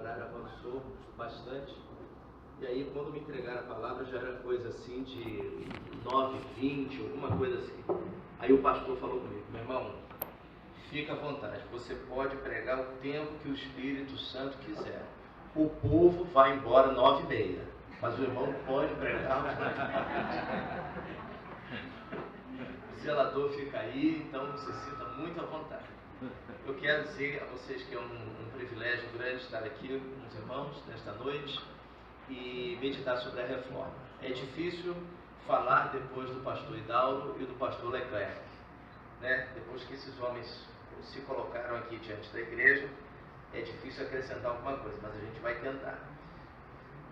horário avançou bastante. E aí, quando me entregaram a palavra, já era coisa assim de 9h20, alguma coisa assim. Aí o pastor falou comigo: meu irmão, fica à vontade, você pode pregar o tempo que o Espírito Santo quiser. O povo vai embora 9h30, mas o irmão pode pregar. O zelador fica aí, então você sinta muito à vontade. Eu quero dizer a vocês que é um privilégio grande estar aqui com os irmãos nesta noite e meditar sobre a reforma. É difícil falar depois do pastor Hidalgo e do pastor Leclerc, né? Depois que esses homens se colocaram aqui diante da igreja, é difícil acrescentar alguma coisa, mas a gente vai tentar.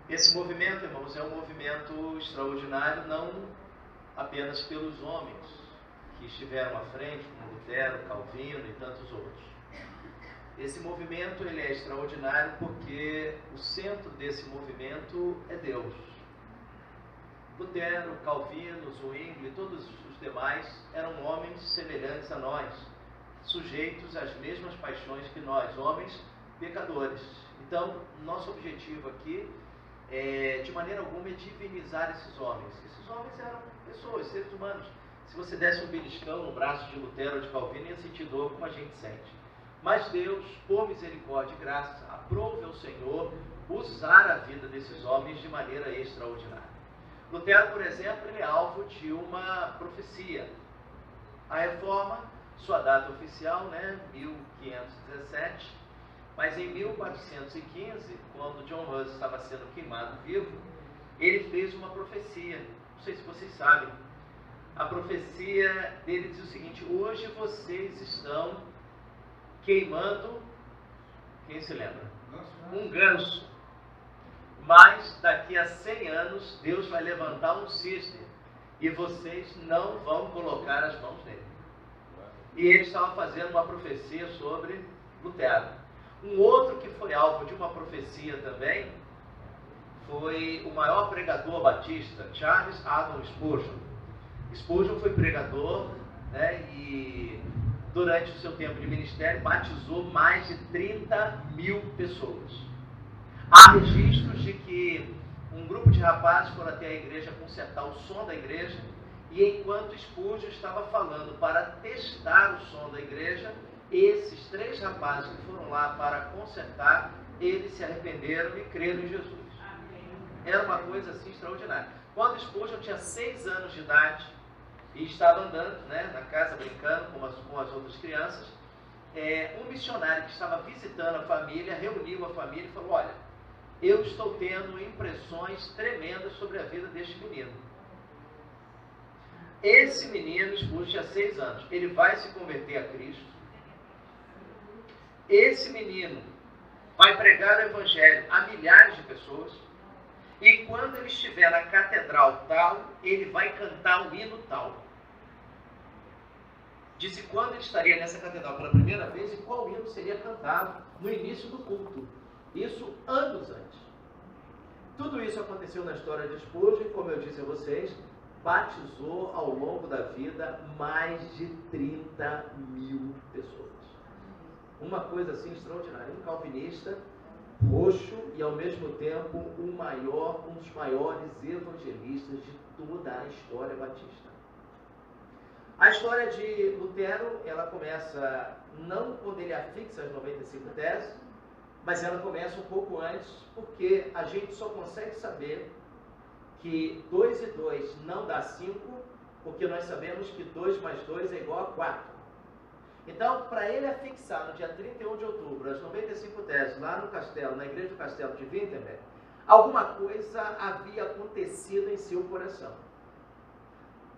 Esse movimento, irmãos, é um movimento extraordinário, não apenas pelos homens que estiveram à frente, como Lutero, Calvino e tantos outros. Esse movimento ele é extraordinário porque o centro desse movimento é Deus. Lutero, Calvino, Zwingli e todos os demais eram homens semelhantes a nós, sujeitos às mesmas paixões que nós, homens pecadores. Então, nosso objetivo aqui de maneira alguma é divinizar esses homens. Esses homens eram pessoas, seres humanos. Se você desse um beliscão no braço de Lutero ou de Calvino, ia sentir dor como a gente sente. Mas Deus, por misericórdia e graça, aprove ao Senhor usar a vida desses homens de maneira extraordinária. Lutero, por exemplo, ele é alvo de uma profecia. A reforma, sua data oficial, 1517, mas em 1415, quando John Hus estava sendo queimado vivo, ele fez uma profecia. Não sei se vocês sabem. A profecia dele diz o seguinte: hoje vocês estão queimando, quem se lembra? Um ganso. Mas daqui a 100 anos, Deus vai levantar um cisne e vocês não vão colocar as mãos nele. E ele estava fazendo uma profecia sobre Lutero. Um outro que foi alvo de uma profecia também foi o maior pregador batista, Charles Haddon Spurgeon. Spurgeon foi pregador, e durante o seu tempo de ministério batizou mais de 30.000 pessoas. Há registros de que um grupo de rapazes foram até a igreja consertar o som da igreja, e enquanto Spurgeon estava falando para testar o som da igreja, esses 3 rapazes que foram lá para consertar, eles se arrependeram e creram em Jesus. Era uma coisa assim extraordinária. Quando Spurgeon tinha 6 anos de idade e estava andando na casa brincando com as outras crianças, um missionário que estava visitando a família reuniu a família e falou: olha, eu estou tendo impressões tremendas sobre a vida deste menino. Esse menino, Spurgeon, tinha 6 anos, ele vai se converter a Cristo. Esse menino vai pregar o evangelho a milhares de pessoas. E quando ele estiver na catedral tal, ele vai cantar o hino tal. Disse quando ele estaria nessa catedral pela primeira vez e qual hino seria cantado no início do culto. Isso anos antes. Tudo isso aconteceu na história de Spurgeon, e como eu disse a vocês, batizou ao longo da vida mais de 30.000 pessoas. Uma coisa assim extraordinária. Um calvinista roxo e ao mesmo tempo um dos maiores evangelistas de toda a história batista. A história de Lutero, ela começa não quando ele afixa as 95 teses, mas ela começa um pouco antes, porque a gente só consegue saber que 2 e 2 não dá 5, porque nós sabemos que 2 mais 2 é igual a 4. Então, para ele afixar no dia 31 de outubro as 95 teses lá no castelo, na igreja do castelo de Wittenberg, alguma coisa havia acontecido em seu coração.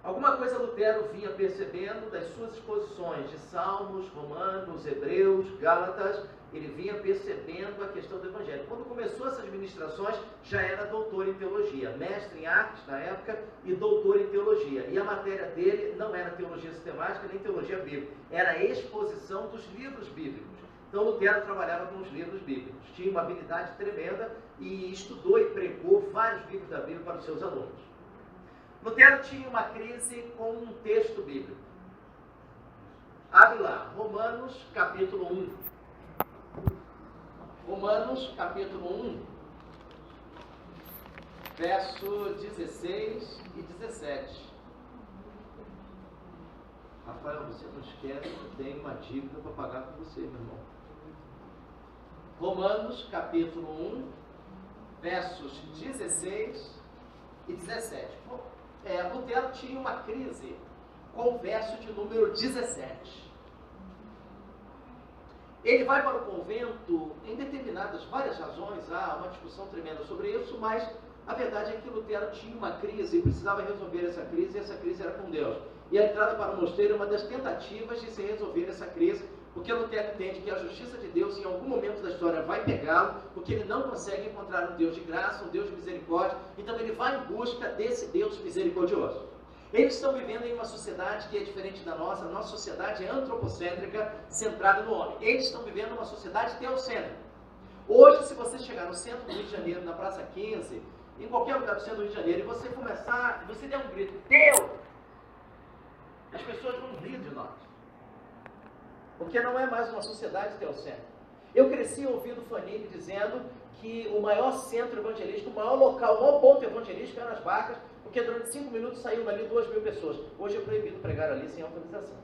Alguma coisa Lutero vinha percebendo das suas exposições de Salmos, Romanos, Hebreus, Gálatas. Ele vinha percebendo a questão do Evangelho. Quando começou essas ministrações, já era doutor em teologia, mestre em artes na época e doutor em teologia. E a matéria dele não era teologia sistemática nem teologia bíblica, era a exposição dos livros bíblicos. Então Lutero trabalhava com os livros bíblicos, tinha uma habilidade tremenda e estudou e pregou vários livros da Bíblia para os seus alunos. Lutero tinha uma crise com um texto bíblico. Abre lá, Romanos capítulo 1. Romanos, capítulo 1, verso 16 e 17. Rafael, você não esquece que tem uma dívida para pagar com você, meu irmão. Romanos, capítulo 1, versos 16 e 17. Lutero tinha uma crise com o verso de número 17. Ele vai para o convento em determinadas, várias razões, há uma discussão tremenda sobre isso, mas a verdade é que Lutero tinha uma crise e precisava resolver essa crise, e essa crise era com Deus. E a entrada para o mosteiro é uma das tentativas de se resolver essa crise, porque Lutero entende que a justiça de Deus em algum momento da história vai pegá-lo, porque ele não consegue encontrar um Deus de graça, um Deus de misericórdia, então ele vai em busca desse Deus misericordioso. Eles estão vivendo em uma sociedade que é diferente da nossa. A nossa sociedade é antropocêntrica, centrada no homem. Eles estão vivendo uma sociedade teocêntrica. Hoje, se você chegar no centro do Rio de Janeiro, na Praça 15, em qualquer lugar do centro do Rio de Janeiro, e você der um grito, Deus! As pessoas vão rir de nós. Porque não é mais uma sociedade teocêntrica. Eu cresci ouvindo Fanini dizendo que o maior centro evangelístico, o maior local, o maior ponto evangelístico era as Barcas, porque durante 5 minutos saíram dali 2.000 pessoas. Hoje é proibido pregar ali sem autorização.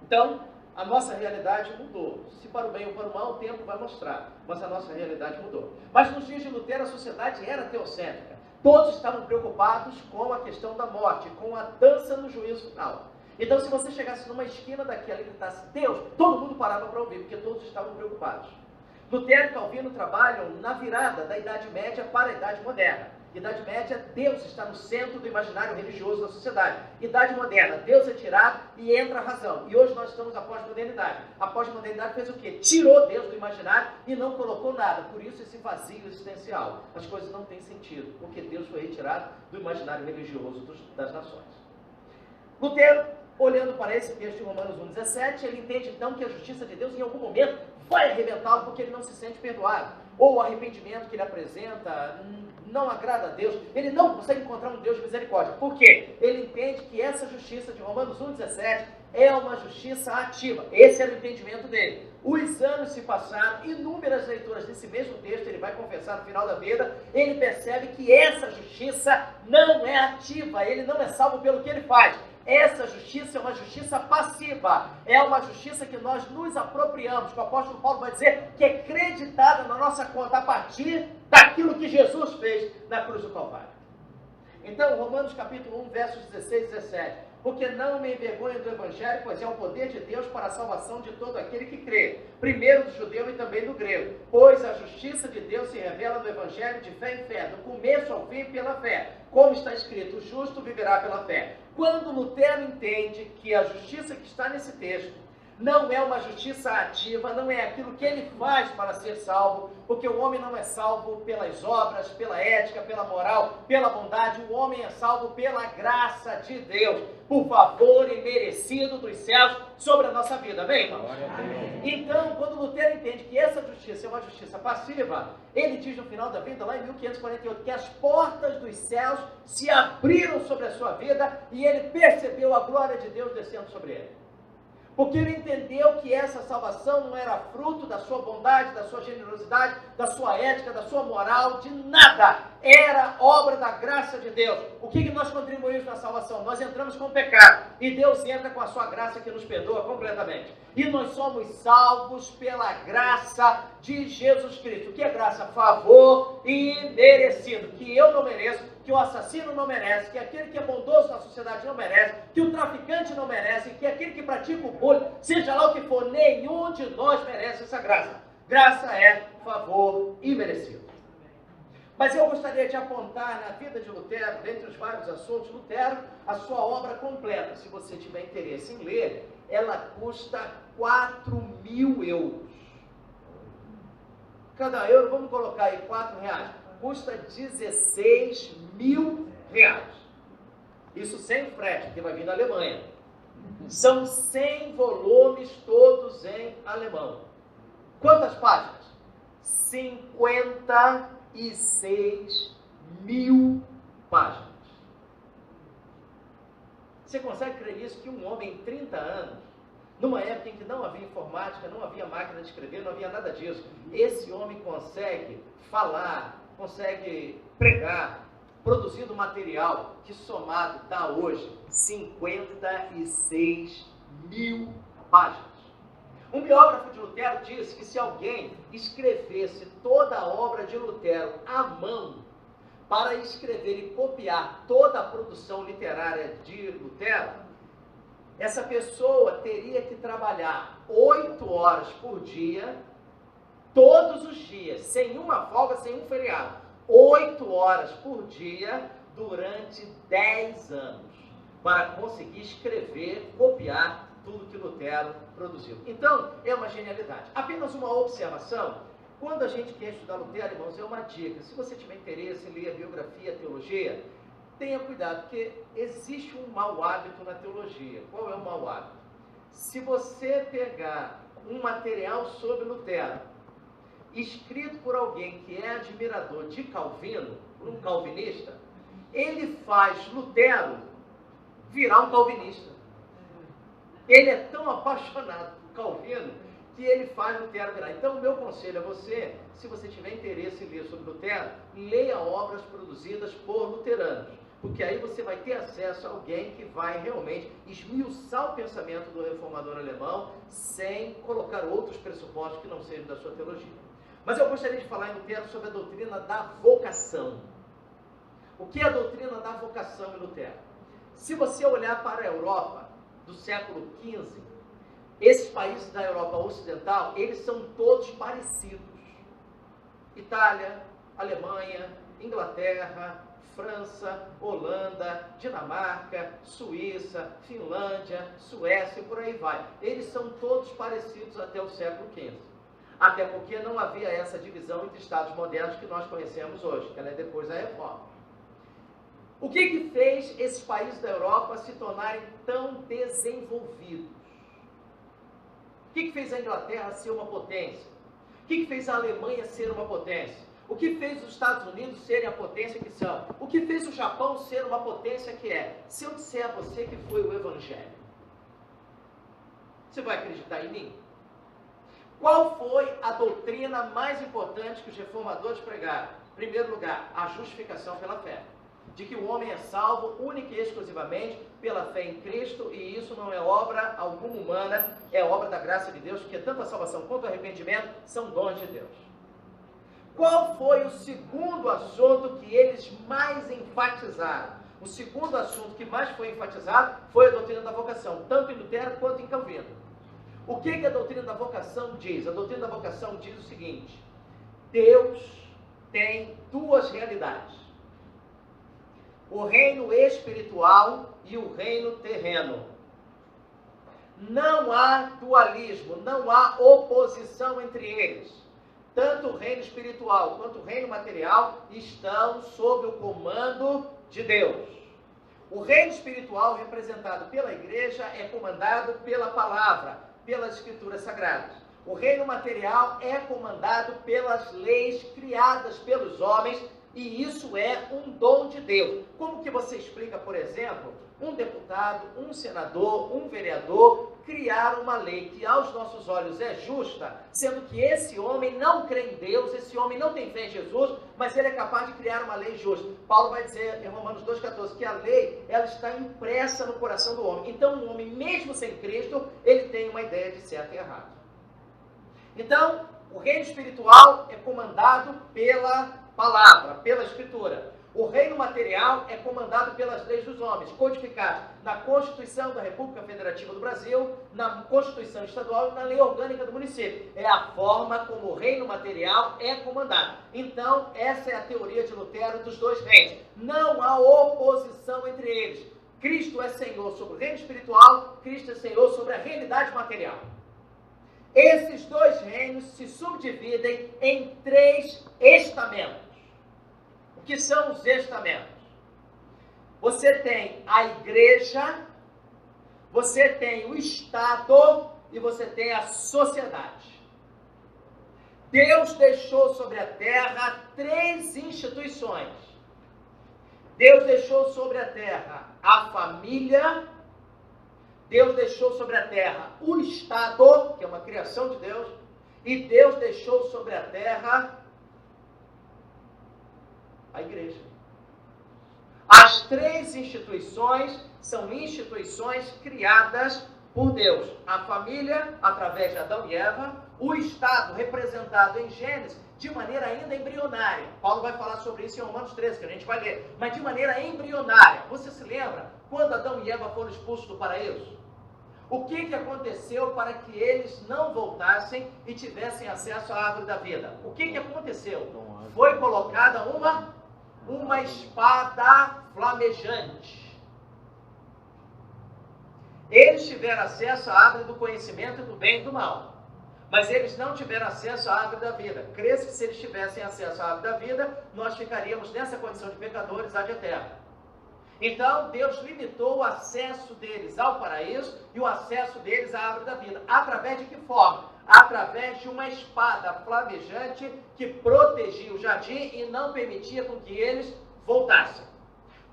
Então, a nossa realidade mudou. Se para o bem ou para o mal, o tempo vai mostrar. Mas a nossa realidade mudou. Mas nos dias de Lutero, a sociedade era teocêntrica. Todos estavam preocupados com a questão da morte, com a dança no juízo final. Então, se você chegasse numa esquina daquela e gritasse Deus, todo mundo parava para ouvir, porque todos estavam preocupados. Lutero e Calvino trabalham na virada da Idade Média para a Idade Moderna. Idade Média, Deus está no centro do imaginário religioso da sociedade. Idade Moderna, Deus é tirado e entra a razão. E hoje nós estamos na pós-modernidade. A pós-modernidade fez o quê? Tirou Deus do imaginário e não colocou nada. Por isso esse vazio existencial. As coisas não têm sentido, porque Deus foi retirado do imaginário religioso das nações. Lutero, olhando para esse texto de Romanos 1,17, ele entende então que a justiça de Deus em algum momento vai arrebentá-lo porque ele não se sente perdoado. Ou o arrependimento que ele apresenta não agrada a Deus, ele não consegue encontrar um Deus de misericórdia. Por quê? Ele entende que essa justiça de Romanos 1,17 é uma justiça ativa. Esse era o entendimento dele. Os anos se passaram, inúmeras leituras desse mesmo texto, ele vai confessar no final da vida, ele percebe que essa justiça não é ativa, ele não é salvo pelo que ele faz. Essa justiça é uma justiça passiva, é uma justiça que nós nos apropriamos, que o apóstolo Paulo vai dizer que é creditada na nossa conta a partir daquilo que Jesus fez na cruz do Calvário. Então, Romanos capítulo 1, versos 16 e 17. Porque não me envergonho do Evangelho, pois é o poder de Deus para a salvação de todo aquele que crê, primeiro do judeu e também do grego. Pois a justiça de Deus se revela no Evangelho de fé em fé, do começo ao fim pela fé. Como está escrito, o justo viverá pela fé. Quando Lutero entende que a justiça que está nesse texto não é uma justiça ativa, não é aquilo que ele faz para ser salvo, porque o homem não é salvo pelas obras, pela ética, pela moral, pela bondade, o homem é salvo pela graça de Deus, por favor imerecido dos céus sobre a nossa vida, amém, irmãos? Então, quando Lutero entende que essa justiça é uma justiça passiva, ele diz no final da vida, lá em 1548, que as portas dos céus se abriram sobre a sua vida e ele percebeu a glória de Deus descendo sobre ele. Porque ele entendeu que essa salvação não era fruto da sua bondade, da sua generosidade, da sua ética, da sua moral, de nada. Era obra da graça de Deus. O que nós contribuímos na salvação? Nós entramos com o pecado e Deus entra com a sua graça que nos perdoa completamente. E nós somos salvos pela graça de Jesus Cristo. O que é graça? Favor imerecido, que eu não mereço, que o assassino não merece, que aquele que é bondoso na sociedade não merece, que o traficante não merece, que aquele que pratica o bullying, seja lá o que for, nenhum de nós merece essa graça. Graça é favor imerecido. Mas eu gostaria de apontar na vida de Lutero, dentre os vários assuntos, Lutero, a sua obra completa. Se você tiver interesse em ler, ela custa 4.000 euros. Cada euro, vamos colocar aí R$4, custa R$16.000. Isso sem frete, porque vai vir da Alemanha. São 100 volumes, todos em alemão. Quantas páginas? 56.000 páginas. Você consegue crer nisso? Que um homem em 30 anos numa época em que não havia informática, não havia máquina de escrever, não havia nada disso. Esse homem consegue falar, consegue pregar, produzindo material que somado dá hoje 56 mil páginas. Um biógrafo de Lutero disse que se alguém escrevesse toda a obra de Lutero à mão, para escrever e copiar toda a produção literária de Lutero, essa pessoa teria que trabalhar 8 horas por dia, todos os dias, sem uma folga, sem um feriado. 8 horas por dia, durante 10 anos, para conseguir escrever, copiar tudo que Lutero produziu. Então, é uma genialidade. Apenas uma observação: quando a gente quer estudar Lutero, irmãos, é uma dica. Se você tiver interesse em ler a biografia, a teologia, tenha cuidado, porque existe um mau hábito na teologia. Qual é o mau hábito? Se você pegar um material sobre Lutero, escrito por alguém que é admirador de Calvino, por um calvinista, ele faz Lutero virar um calvinista. Ele é tão apaixonado por Calvino que ele faz Lutero virar. Então, o meu conselho a você, se você tiver interesse em ler sobre Lutero, leia obras produzidas por luteranos, porque aí você vai ter acesso a alguém que vai realmente esmiuçar o pensamento do reformador alemão sem colocar outros pressupostos que não sejam da sua teologia. Mas eu gostaria de falar em Lutero sobre a doutrina da vocação. O que é a doutrina da vocação em Lutero? Se você olhar para a Europa do século XV, esses países da Europa Ocidental, eles são todos parecidos. Itália, Alemanha, Inglaterra, França, Holanda, Dinamarca, Suíça, Finlândia, Suécia e por aí vai. Eles são todos parecidos até o século XV. Até porque não havia essa divisão entre estados modernos que nós conhecemos hoje, que ela é depois da Reforma. O que fez esses países da Europa se tornarem tão desenvolvidos? O que fez a Inglaterra ser uma potência? O que fez a Alemanha ser uma potência? O que fez os Estados Unidos serem a potência que são? O que fez o Japão ser uma potência que é? Se eu disser a você que foi o Evangelho, você vai acreditar em mim? Qual foi a doutrina mais importante que os reformadores pregaram? Em primeiro lugar, a justificação pela fé. De que o homem é salvo única e exclusivamente pela fé em Cristo, e isso não é obra alguma humana, é obra da graça de Deus, porque tanto a salvação quanto o arrependimento são dons de Deus. Qual foi o segundo assunto que eles mais enfatizaram? O segundo assunto que mais foi enfatizado foi a doutrina da vocação, tanto em Lutero quanto em Calvino. O que a doutrina da vocação diz? A doutrina da vocação diz o seguinte: Deus tem duas realidades: o reino espiritual e o reino terreno. Não há dualismo, não há oposição entre eles. Tanto o reino espiritual quanto o reino material estão sob o comando de Deus. O reino espiritual, representado pela igreja, é comandado pela palavra, pelas escrituras sagradas. O reino material é comandado pelas leis criadas pelos homens, e isso é um dom de Deus. Como que você explica, por exemplo, um deputado, um senador, um vereador criar uma lei que aos nossos olhos é justa, sendo que esse homem não crê em Deus, esse homem não tem fé em Jesus, mas ele é capaz de criar uma lei justa? Paulo vai dizer em Romanos 2,14 que a lei, ela está impressa no coração do homem. Então, um homem, mesmo sem Cristo, ele tem uma ideia de certo e errado. Então, o reino espiritual é comandado pela palavra, pela escritura. O reino material é comandado pelas leis dos homens, codificadas na Constituição da República Federativa do Brasil, na Constituição Estadual e na Lei Orgânica do Município. É a forma como o reino material é comandado. Então, essa é a teoria de Lutero dos dois reinos. Não há oposição entre eles. Cristo é Senhor sobre o reino espiritual, Cristo é Senhor sobre a realidade material. Esses dois reinos se subdividem em 3 estamentos. O que são os estamentos? Você tem a igreja, você tem o Estado e você tem a sociedade. Deus deixou sobre a terra 3 instituições. Deus deixou sobre a terra a família, Deus deixou sobre a terra o Estado, que é uma criação de Deus, e Deus deixou sobre a terra a igreja. As três instituições são instituições criadas por Deus. A família, através de Adão e Eva, o Estado, representado em Gênesis, de maneira ainda embrionária. Paulo vai falar sobre isso em Romanos 13, que a gente vai ler. Mas de maneira embrionária. Você se lembra quando Adão e Eva foram expulsos do paraíso? O que aconteceu para que eles não voltassem e tivessem acesso à árvore da vida? O que aconteceu? Foi colocada uma espada flamejante. Eles tiveram acesso à árvore do conhecimento do bem e do mal. Mas eles não tiveram acesso à árvore da vida. Crê-se que se eles tivessem acesso à árvore da vida, nós ficaríamos nessa condição de pecadores ad eterno. Então, Deus limitou o acesso deles ao paraíso e o acesso deles à árvore da vida. Através de que forma? Através de uma espada flamejante que protegia o jardim e não permitia com que eles voltassem.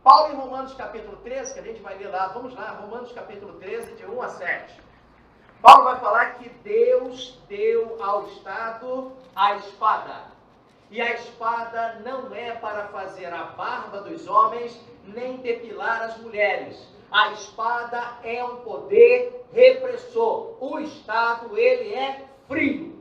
Paulo, em Romanos capítulo 13, que a gente vai ler lá, vamos lá, Romanos capítulo 13, de 1 a 7. Paulo vai falar que Deus deu ao Estado a espada. E a espada não é para fazer a barba dos homens, nem depilar as mulheres. A espada é um poder repressor. O Estado, ele é frio.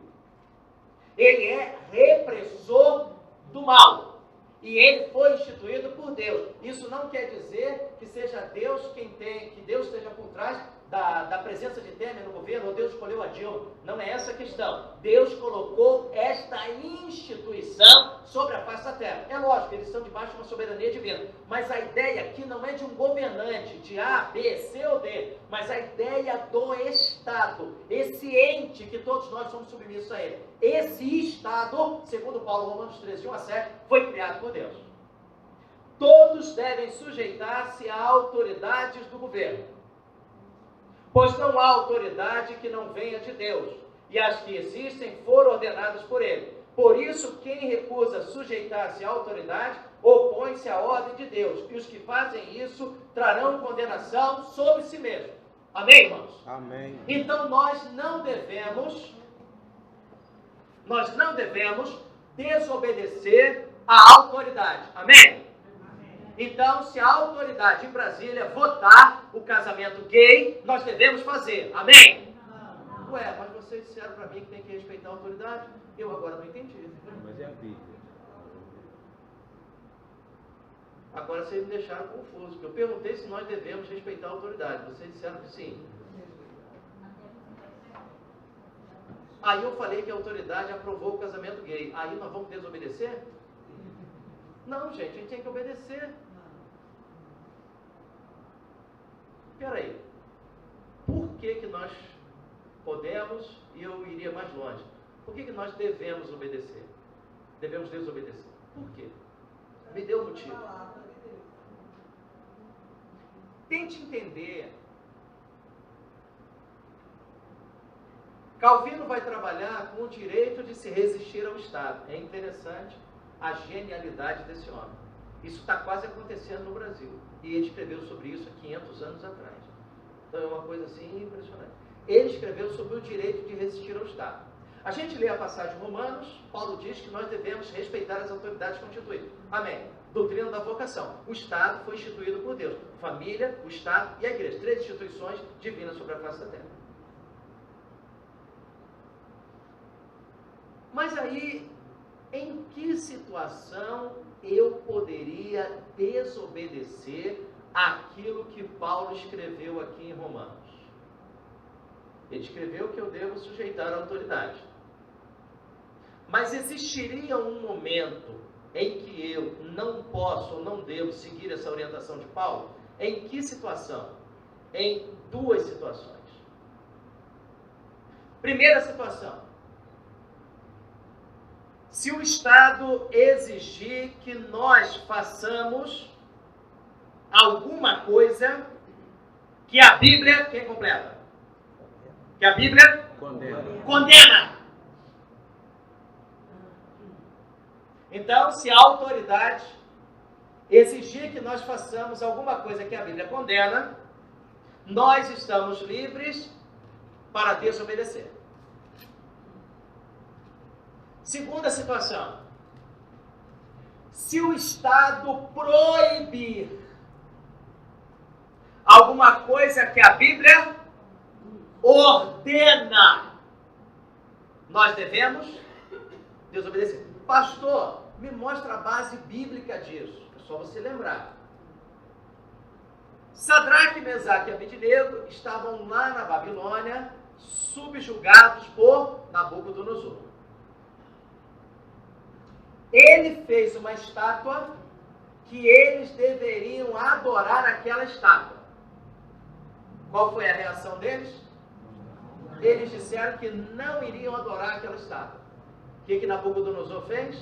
Ele é repressor do mal. E ele foi instituído por Deus. Isso não quer dizer que seja Deus que Deus esteja por trás da presença de Temer no governo, ou Deus escolheu a Dilma. Não é essa a questão. Deus colocou esta instituição sobre a face da terra. É lógico, eles estão debaixo de uma soberania divina. Mas a ideia aqui não é de um governante, de A, B, C ou D, mas a ideia do Estado. Esse ente que todos nós somos submissos a ele. Esse Estado, segundo Paulo, Romanos 13, 1 a 7, foi criado por Deus. Todos devem sujeitar-se a autoridades do governo. Pois não há autoridade que não venha de Deus, e as que existem foram ordenadas por ele. Por isso, quem recusa sujeitar-se à autoridade, opõe-se à ordem de Deus, e os que fazem isso trarão condenação sobre si mesmos. Amém, irmãos? Amém. Então nós não devemos desobedecer à autoridade. Amém? Então, se a autoridade em Brasília votar o casamento gay, nós devemos fazer. Amém? Ué, mas vocês disseram para mim que tem que respeitar a autoridade? Eu agora não entendi. Mas é a Bíblia. Agora vocês me deixaram confuso, porque eu perguntei se nós devemos respeitar a autoridade. Vocês disseram que sim. Aí eu falei que a autoridade aprovou o casamento gay. Aí nós vamos desobedecer? Não, gente, a gente tem que obedecer. Peraí, por que nós podemos, e eu iria mais longe, por que nós devemos obedecer? Devemos desobedecer? Por quê? Me dê um motivo. Tente entender. Calvino vai trabalhar com o direito de se resistir ao Estado. É interessante a genialidade desse homem. Isso está quase acontecendo no Brasil. E ele escreveu sobre isso há 500 anos atrás. Então é uma coisa assim impressionante. Ele escreveu sobre o direito de resistir ao Estado. A gente lê a passagem de Romanos, Paulo diz que nós devemos respeitar as autoridades constituídas. Amém. Doutrina da vocação. O Estado foi instituído por Deus. Família, o Estado e a Igreja. 3 instituições divinas sobre a face da terra. Mas aí, em que situação eu poderia desobedecer aquilo que Paulo escreveu aqui em Romanos? Ele escreveu que eu devo sujeitar a autoridade. Mas existiria um momento em que eu não posso ou não devo seguir essa orientação de Paulo? Em que situação? Em 2 situações. Primeira situação. Se o Estado exigir que nós façamos alguma coisa que a Bíblia, quem completa? Que a Bíblia condena. Então, se a autoridade exigir que nós façamos alguma coisa que a Bíblia condena, nós estamos livres para desobedecer. Segunda situação. Se o Estado proibir alguma coisa que a Bíblia ordena, nós devemos desobedecer. Pastor, me mostra a base bíblica disso. É só você lembrar. Sadraque, Mesaque e Abednego estavam lá na Babilônia, subjugados por Nabucodonosor. Ele fez uma estátua que eles deveriam adorar aquela estátua. Qual foi a reação deles? Eles disseram que não iriam adorar aquela estátua. O que Nabucodonosor fez?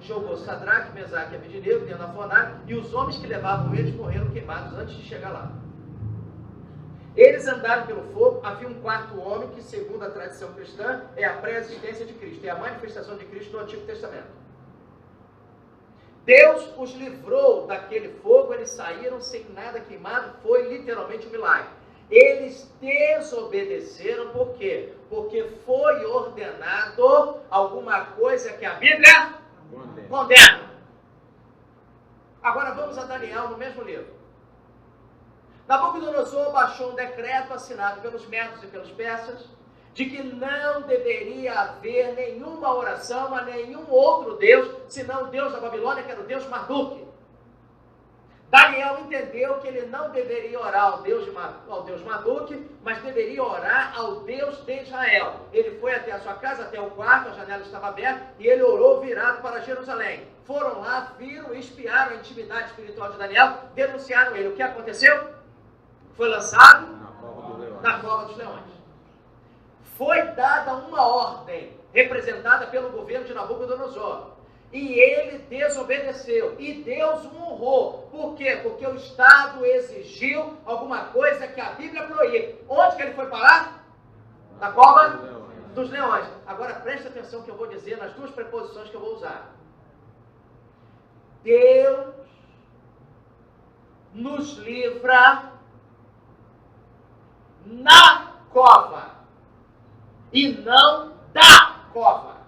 Jogou Sadraque, Mesaque e Abednego dentro da fornalha, e os homens que levavam eles morreram queimados antes de chegar lá. Eles andaram pelo fogo. Havia um quarto homem que, segundo a tradição cristã, é a pré-existência de Cristo, é a manifestação de Cristo no Antigo Testamento. Deus os livrou daquele fogo, eles saíram sem nada queimado, foi literalmente um milagre. Eles desobedeceram, por quê? Porque foi ordenado alguma coisa que a Bíblia condena. Agora vamos a Daniel no mesmo livro. Nabucodonosor baixou um decreto assinado pelos medos e pelos persas, de que não deveria haver nenhuma oração a nenhum outro Deus, senão o Deus da Babilônia, que era o Deus Marduk. Daniel entendeu que ele não deveria orar ao Deus Marduk, mas deveria orar ao Deus de Israel. Ele foi até a sua casa, até o quarto, a janela estava aberta, e ele orou virado para Jerusalém. Foram lá, viram e espiaram a intimidade espiritual de Daniel, denunciaram ele. O que aconteceu? Foi lançado na cova dos leões. Foi dada uma ordem, representada pelo governo de Nabucodonosor, e ele desobedeceu, e Deus o honrou. Por quê? Porque o Estado exigiu alguma coisa que a Bíblia proíbe. Onde que ele foi parar? Na cova dos leões. Agora preste atenção que eu vou dizer nas duas preposições que eu vou usar. Deus nos livra na cova e não da cova.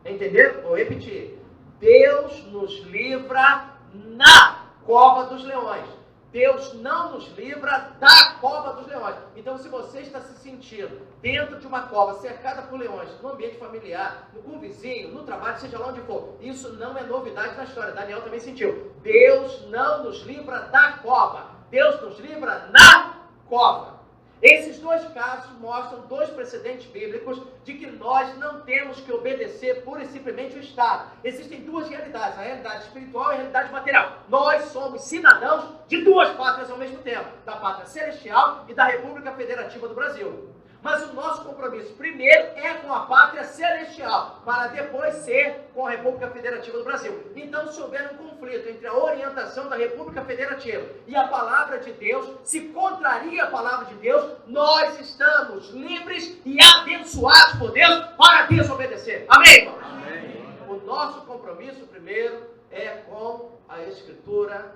Entenderam? Vou repetir. Deus nos livra na cova dos leões. Deus não nos livra da cova dos leões. Então, se você está se sentindo dentro de uma cova, cercada por leões, no ambiente familiar, com um vizinho, no trabalho, seja lá onde for, isso não é novidade na história. Daniel também sentiu. Deus não nos livra da cova. Deus nos livra na cova. Esses dois casos mostram dois precedentes bíblicos de que nós não temos que obedecer pura e simplesmente o Estado. Existem duas realidades, a realidade espiritual e a realidade material. Nós somos cidadãos de duas pátrias ao mesmo tempo, da pátria celestial e da República Federativa do Brasil. Mas o nosso compromisso primeiro é com a pátria celestial, para depois ser com a República Federativa do Brasil. Então, se houver um conflito entre a orientação da República Federativa e a palavra de Deus, se contraria a palavra de Deus, nós estamos livres e abençoados por Deus para desobedecer. Amém, irmãos? Amém. O nosso compromisso primeiro é com a Escritura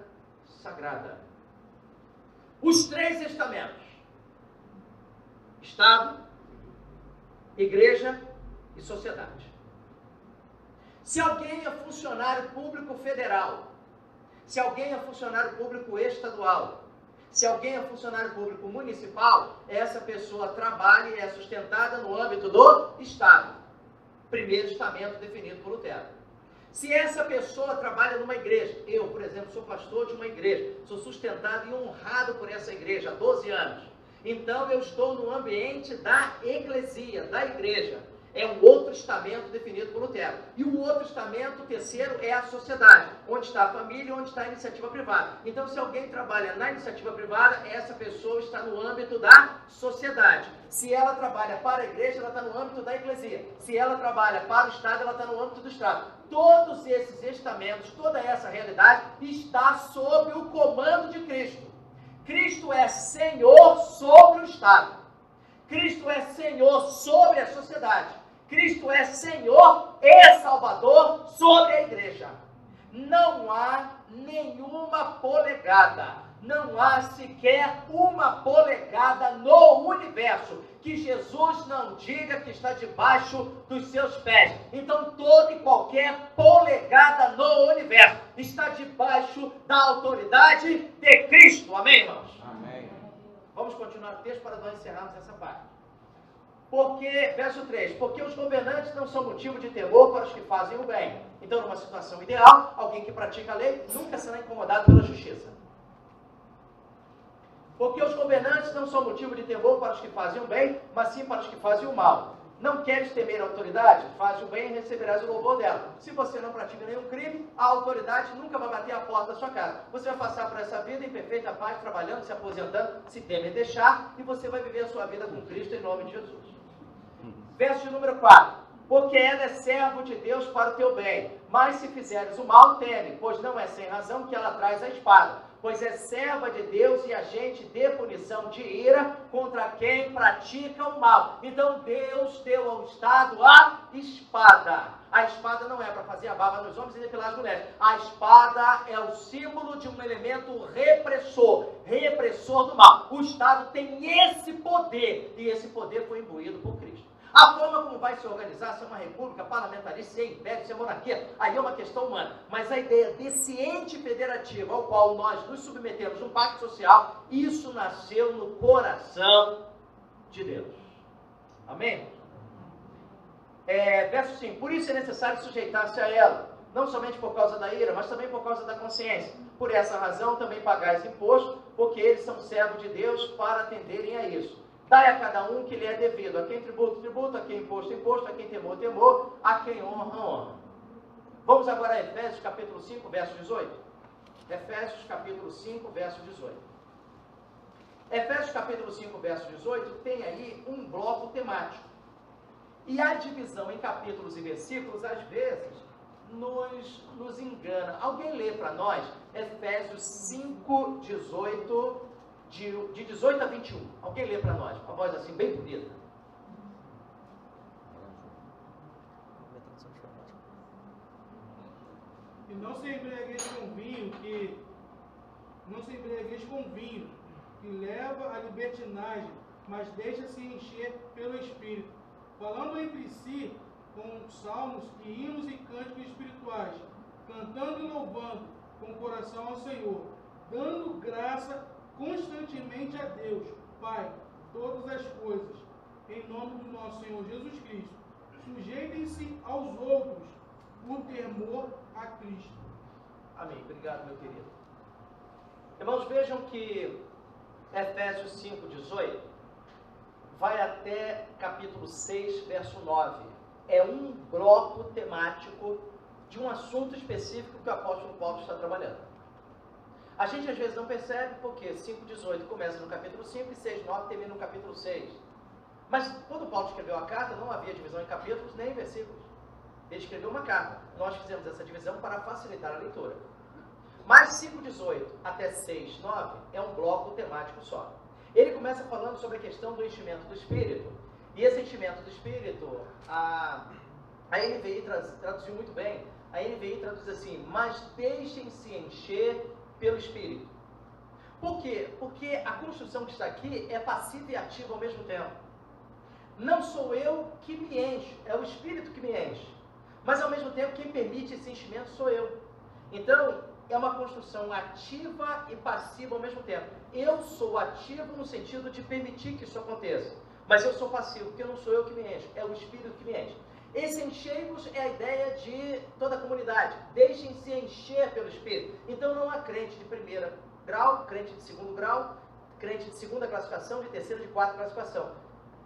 Sagrada. Os três estamentos: Estado, Igreja e Sociedade. Se alguém é funcionário público federal, se alguém é funcionário público estadual, se alguém é funcionário público municipal, essa pessoa trabalha e é sustentada no âmbito do Estado. Primeiro estamento definido por Lutero. Se essa pessoa trabalha numa igreja, eu, por exemplo, sou pastor de uma igreja, sou sustentado e honrado por essa igreja há 12 anos. Então eu estou no ambiente da eclesia, da igreja. É um outro estamento definido por Lutero. E o outro estamento, o terceiro, é a sociedade, onde está a família e onde está a iniciativa privada. Então, se alguém trabalha na iniciativa privada, essa pessoa está no âmbito da sociedade. Se ela trabalha para a igreja, ela está no âmbito da eclesia. Se ela trabalha para o Estado, ela está no âmbito do Estado. Todos esses estamentos, toda essa realidade está sob o comando de Cristo. Cristo é Senhor sobre o Estado. Cristo é Senhor sobre a sociedade. Cristo é Senhor e Salvador sobre a igreja. Não há nenhuma polegada, Não há sequer uma polegada no universo que Jesus não diga que está debaixo dos seus pés. Então, toda e qualquer polegada no universo está debaixo da autoridade de Cristo. Amém, irmãos? Amém. Vamos continuar o texto para nós encerrarmos essa parte. Porque, verso 3, porque os governantes não são motivo de temor para os que fazem o bem. Então, numa situação ideal, alguém que pratica a lei nunca será incomodado pela justiça. Porque os governantes não são motivo de temor para os que fazem o bem, mas sim para os que fazem o mal. Não queres temer a autoridade? Faz o bem e receberás o louvor dela. Se você não pratica nenhum crime, a autoridade nunca vai bater a porta da sua casa. Você vai passar por essa vida em perfeita paz, trabalhando, se aposentando, se temer deixar, e você vai viver a sua vida com Cristo em nome de Jesus. Verso número 4. Porque ela é servo de Deus para o teu bem. Mas se fizeres o mal, teme, pois não é sem razão que ela traz a espada. Pois é serva de Deus e agente de punição de ira contra quem pratica o mal. Então Deus deu ao Estado a espada. A espada não é para fazer a barba nos homens e depilar as mulheres. A espada é o símbolo de um elemento repressor do mal. O Estado tem esse poder, e esse poder foi imbuído por Cristo. A forma como vai se organizar, se é uma república parlamentarista, se é império, se é monarquia, aí é uma questão humana. Mas a ideia desse ente federativo ao qual nós nos submetemos num pacto social, isso nasceu no coração de Deus. Amém? Verso 5. Por isso é necessário sujeitar-se a ela, não somente por causa da ira, mas também por causa da consciência. Por essa razão também pagais imposto, porque eles são servos de Deus para atenderem a isso. Dai a cada um que lhe é devido, a quem tributo, tributo, a quem imposto, imposto, a quem temor, temor, a quem honra, honra. Vamos agora a Efésios capítulo 5, verso 18. Efésios capítulo 5, verso 18. Efésios capítulo 5, verso 18 tem aí um bloco temático. E a divisão em capítulos e versículos, às vezes, nos engana. Alguém lê para nós Efésios 5, 18, de 18 a 21. Alguém lê para nós, uma voz assim, bem bonita. E não se embriagueis com vinho, que leva à libertinagem, mas deixa-se encher pelo Espírito, falando entre si com salmos e hinos e cânticos espirituais, cantando e louvando com o coração ao Senhor, dando graça constantemente a Deus, Pai, todas as coisas, em nome do nosso Senhor Jesus Cristo. Sujeitem-se aos outros por temor a Cristo. Amém. Obrigado, meu querido. Irmãos, vejam que Efésios 5, 18 vai até capítulo 6, verso 9. É um bloco temático de um assunto específico que o apóstolo Paulo está trabalhando. A gente às vezes não percebe porque 5,18 começa no capítulo 5 e 6,9 termina no capítulo 6. Mas quando Paulo escreveu a carta, não havia divisão em capítulos nem em versículos. Ele escreveu uma carta. Nós fizemos essa divisão para facilitar a leitura. Mas 5,18 até 6,9 é um bloco temático só. Ele começa falando sobre a questão do enchimento do Espírito. E esse enchimento do Espírito, a NVI traduziu muito bem. A NVI traduz assim: mas deixem-se encher pelo Espírito. Por quê? Porque a construção que está aqui é passiva e ativa ao mesmo tempo. Não sou eu que me encho, é o Espírito que me enche. Mas ao mesmo tempo quem permite esse enchimento sou eu. Então é uma construção ativa e passiva ao mesmo tempo. Eu sou ativo no sentido de permitir que isso aconteça. Mas eu sou passivo, porque não sou eu que me encho, é o Espírito que me enche. Esse encher-vos é a ideia de toda a comunidade. Deixem-se encher pelo Espírito. Então não há crente de primeiro grau, crente de segundo grau, crente de segunda classificação, de terceira, de quarta classificação.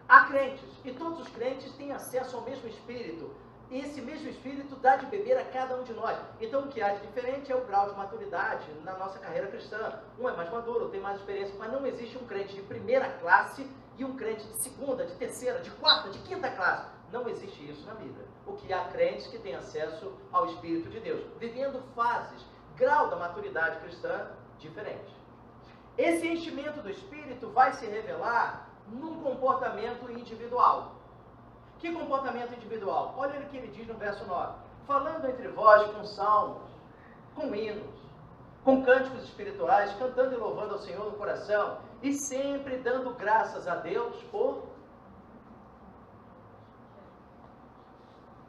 Há crentes, e todos os crentes têm acesso ao mesmo Espírito. E esse mesmo Espírito dá de beber a cada um de nós. Então o que há de diferente é o grau de maturidade na nossa carreira cristã. Um é mais maduro, tem mais experiência, mas não existe um crente de primeira classe e um crente de segunda, de terceira, de quarta, de quinta classe. Não existe isso na Bíblia. O que há crentes que têm acesso ao Espírito de Deus, vivendo fases, grau da maturidade cristã diferente. Esse enchimento do Espírito vai se revelar num comportamento individual. Que comportamento individual? Olha o que ele diz no verso 9. Falando entre vós com salmos, com hinos, com cânticos espirituais, cantando e louvando ao Senhor no coração, e sempre dando graças a Deus por...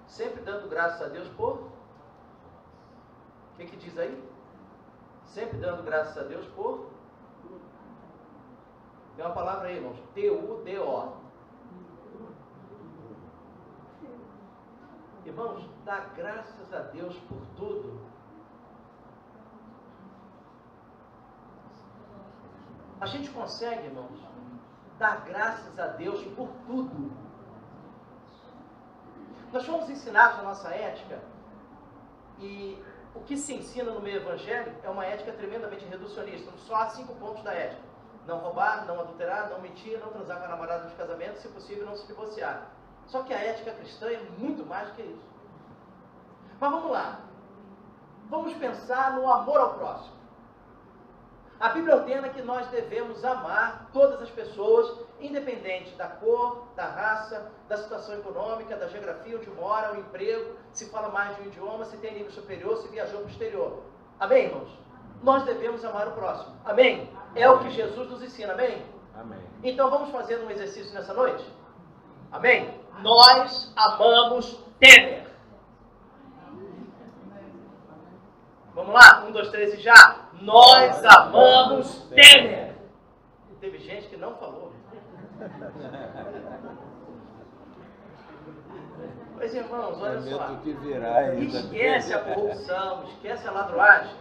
Sempre dando graças a Deus por... O que diz aí? Sempre dando graças a Deus por... Tem uma palavra aí, irmãos. T-U-D-O. Irmãos, dá graças a Deus por tudo. A gente consegue, irmãos, dar graças a Deus por tudo. Nós fomos ensinados na nossa ética, e o que se ensina no meio evangélico é uma ética tremendamente reducionista. Só há 5 pontos da ética: não roubar, não adulterar, não mentir, não transar com a namorada de casamento, se possível não se divorciar. Só que a ética cristã é muito mais do que isso. Mas vamos lá. Vamos pensar no amor ao próximo. A Bíblia ordena que nós devemos amar todas as pessoas, independente da cor, da raça, da situação econômica, da geografia onde mora, o emprego, se fala mais de um idioma, se tem nível superior, se viajou para o exterior. Amém, irmãos? Nós devemos amar o próximo. Amém? É o que Jesus nos ensina. Amém? Amém. Então vamos fazer um exercício nessa noite? Amém? Nós amamos Temer. Vamos lá? 1, 2, 3 e já. Nós amamos Temer. Teve gente que não falou. Pois irmãos, olha só. Que virá ainda. Esquece a corrupção, esquece a ladruagem.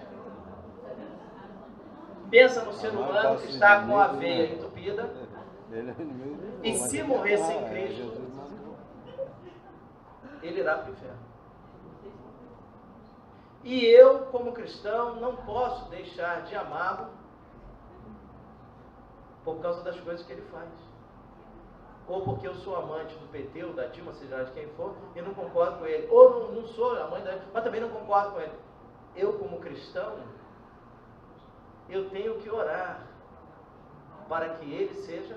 Pensa no ser humano que está com a veia entupida. E se morrer sem Cristo, ele irá para o inferno. E eu, como cristão, não posso deixar de amá-lo por causa das coisas que ele faz. Ou porque eu sou amante do PT ou da Dilma, seja de quem for, e não concordo com ele. Ou não sou amante da... mas também não concordo com ele. Eu, como cristão, eu tenho que orar para que ele seja...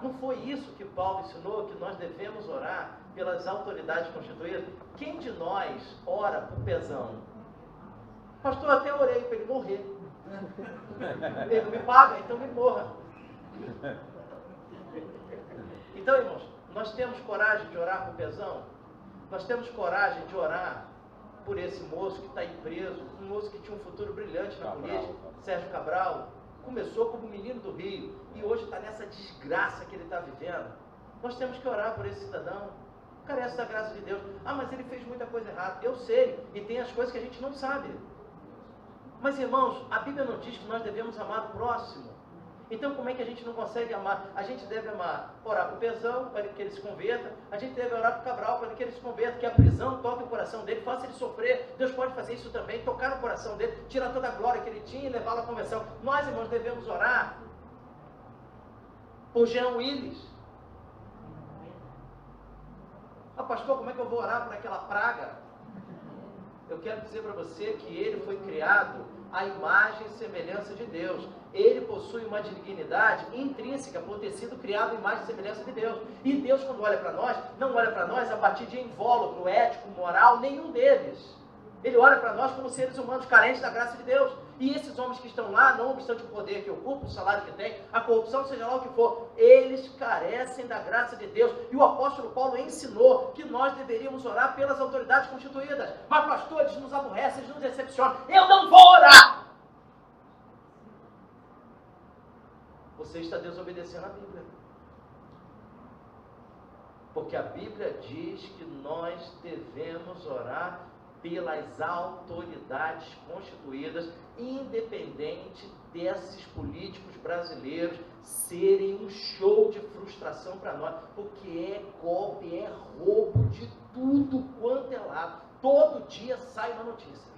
Não foi isso que Paulo ensinou, que nós devemos orar pelas autoridades constituídas? Quem de nós ora por Pezão? Pastor, eu até orei para ele morrer. Ele não me paga, então me morra. Então, irmãos, nós temos coragem de orar por Pezão? Nós temos coragem de orar por esse moço que está aí preso, um moço que tinha um futuro brilhante na política, Sérgio Cabral. Começou como menino do Rio e hoje está nessa desgraça que ele está vivendo. Nós temos que orar por esse cidadão. Carece da graça de Deus. Ah, mas ele fez muita coisa errada. Eu sei, e tem as coisas que a gente não sabe. Mas irmãos, a Bíblia não diz que nós devemos amar o próximo. Então como é que a gente não consegue amar? A gente deve amar, orar para o Pezão, para que ele se converta. A gente deve orar para o Cabral, para que ele se converta, que a prisão toque o coração dele, faça ele sofrer. Deus pode fazer isso também, tocar no coração dele, tirar toda a glória que ele tinha e levá-lo à conversão. Nós, irmãos, devemos orar por Jean Willis. Ah, pastor, como é que eu vou orar por aquela praga? Eu quero dizer para você que ele foi criado à imagem e semelhança de Deus. Ele possui uma dignidade intrínseca por ter sido criado à imagem e semelhança de Deus. E Deus, quando olha para nós, não olha para nós a partir de invólucro, ético, moral, nenhum deles. Ele olha para nós como seres humanos carentes da graça de Deus. E esses homens que estão lá, não obstante o poder que ocupam, o salário que tem, a corrupção, seja lá o que for, eles carecem da graça de Deus. E o apóstolo Paulo ensinou que nós deveríamos orar pelas autoridades constituídas. Mas pastor, eles nos aborrecem, eles nos decepcionam. Eu não vou orar! Você está desobedecendo a Bíblia. Porque a Bíblia diz que nós devemos orar pelas autoridades constituídas, independente desses políticos brasileiros serem um show de frustração para nós, porque é golpe, é roubo de tudo quanto é lado. Todo dia sai uma notícia.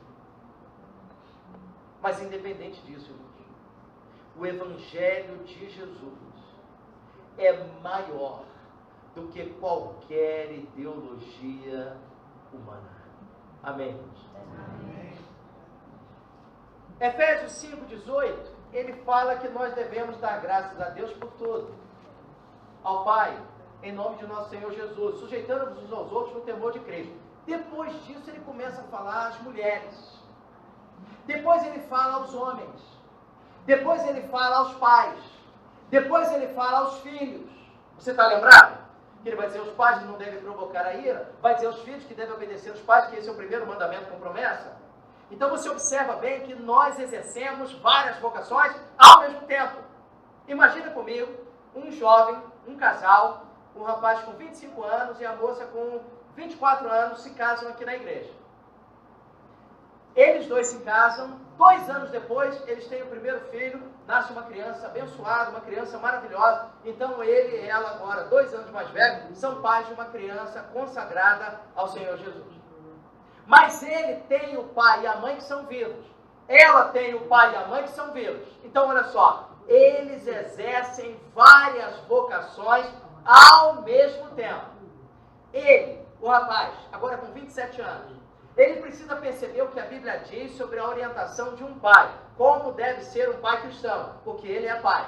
Mas independente disso, irmãos, o Evangelho de Jesus é maior do que qualquer ideologia humana. Amém, irmãos? Amém. Efésios 5,18, ele fala que nós devemos dar graças a Deus por tudo. Ao Pai, em nome de nosso Senhor Jesus, sujeitando-nos uns aos outros no temor de Cristo. Depois disso, ele começa a falar às mulheres. Depois ele fala aos homens. Depois ele fala aos pais. Depois ele fala aos filhos. Você está lembrado? Que ele vai dizer aos pais que não devem provocar a ira. Vai dizer aos filhos que devem obedecer aos pais, que esse é o primeiro mandamento com promessa. Então você observa bem que nós exercemos várias vocações ao mesmo tempo. Imagina comigo um jovem, um casal, um rapaz com 25 anos e a moça com 24 anos se casam aqui na igreja. Eles dois se casam, 2 anos depois eles têm o primeiro filho, nasce uma criança abençoada, uma criança maravilhosa. Então ele e ela agora, 2 anos mais velhos, são pais de uma criança consagrada ao Senhor Jesus. Mas ele tem o pai e a mãe que são vivos. Ela tem o pai e a mãe que são vivos. Então olha só, eles exercem várias vocações ao mesmo tempo. Ele, o rapaz, agora com 27 anos, ele precisa perceber o que a Bíblia diz sobre a orientação de um pai. Como deve ser um pai cristão, porque ele é pai.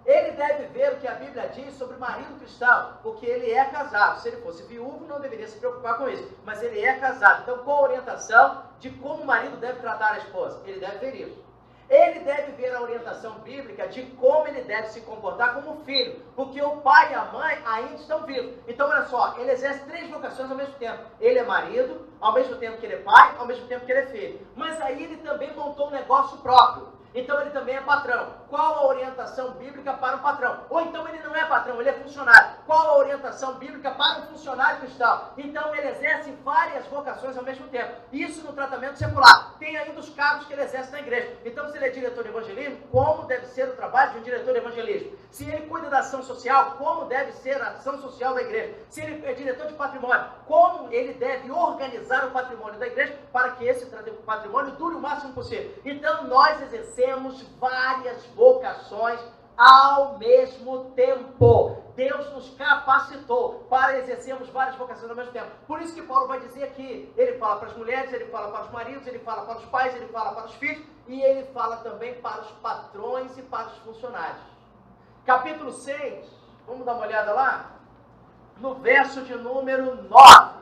Ele deve ver o que a Bíblia diz sobre o marido cristão, porque ele é casado. Se ele fosse viúvo, não deveria se preocupar com isso. Mas ele é casado. Então, qual a orientação de como o marido deve tratar a esposa? Ele deve ver isso. Ele deve ver a orientação bíblica de como ele deve se comportar como filho, porque o pai e a mãe ainda estão vivos. Então, olha só, ele exerce 3 vocações ao mesmo tempo. Ele é marido, ao mesmo tempo que ele é pai, ao mesmo tempo que ele é filho. Mas aí ele também montou um negócio próprio. Então ele também é patrão. Qual a orientação bíblica para o patrão? Ou então ele não é patrão, ele é funcionário. Qual a orientação bíblica para um funcionário cristão? Então ele exerce várias vocações ao mesmo tempo. Isso no tratamento secular. Tem ainda os cargos que ele exerce na igreja. Então se ele é diretor de evangelismo, como deve ser o trabalho de um diretor de evangelismo? Se ele cuida da ação social, como deve ser a ação social da igreja? Se ele é diretor de patrimônio, como ele deve organizar o patrimônio da igreja para que esse patrimônio dure o máximo possível? Então nós exercemos várias vocações ao mesmo tempo. Deus nos capacitou para exercermos várias vocações ao mesmo tempo. Por isso que Paulo vai dizer aqui, ele fala para as mulheres, ele fala para os maridos, ele fala para os pais, ele fala para os filhos e ele fala também para os patrões e para os funcionários. Capítulo 6, vamos dar uma olhada lá? No verso de número 9.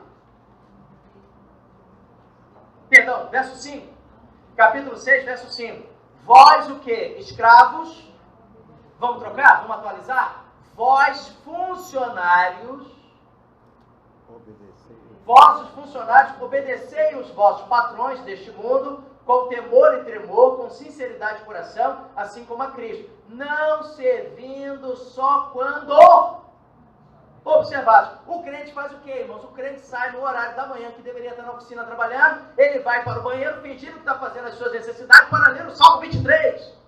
Perdão, verso 5. Capítulo 6, verso 5. Vós o quê? Escravos. Vamos trocar? Vamos atualizar? Vós funcionários. Vossos funcionários, obedecei os vossos patrões deste mundo com temor e tremor, com sinceridade de coração, assim como a Cristo. Não servindo só quando observados. O crente faz o quê, irmãos? O crente sai no horário da manhã, que deveria estar na oficina trabalhando, ele vai para o banheiro fingindo que está fazendo as suas necessidades para ler o Salmo 23.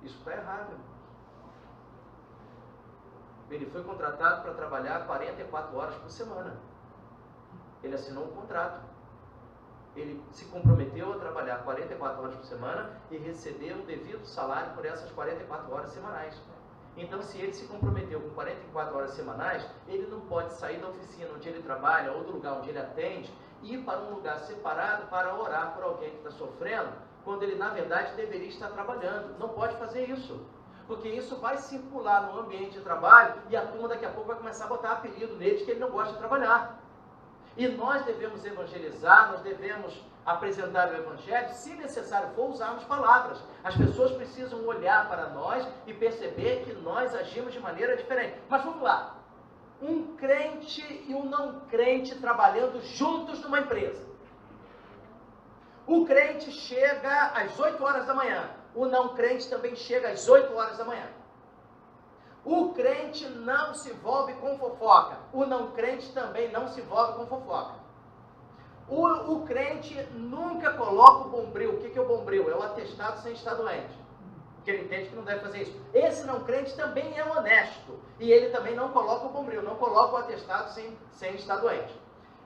Isso está errado, irmão. Ele foi contratado para trabalhar 44 horas por semana. Ele assinou um contrato. Ele se comprometeu a trabalhar 44 horas por semana e receber o devido salário por essas 44 horas semanais. Então, se ele se comprometeu com 44 horas semanais, ele não pode sair da oficina onde ele trabalha ou do lugar onde ele atende e ir para um lugar separado para orar por alguém que está sofrendo, quando ele, na verdade, deveria estar trabalhando. Não pode fazer isso, porque isso vai circular no ambiente de trabalho e a turma daqui a pouco vai começar a botar apelido nele de que ele não gosta de trabalhar. E nós devemos evangelizar, nós devemos apresentar o Evangelho, se necessário for, usarmos palavras. As pessoas precisam olhar para nós e perceber que nós agimos de maneira diferente. Mas vamos lá. Um crente e um não crente trabalhando juntos numa empresa. O crente chega às 8 horas da manhã. O não crente também chega às 8 horas da manhã. O crente não se envolve com fofoca. O não crente também não se envolve com fofoca. O crente nunca coloca o bombril. O que é o bombril? É o atestado sem estar doente. Porque ele entende que não deve fazer isso. Esse não crente também é honesto. E ele também não coloca o bombril, não coloca o atestado sem estar doente.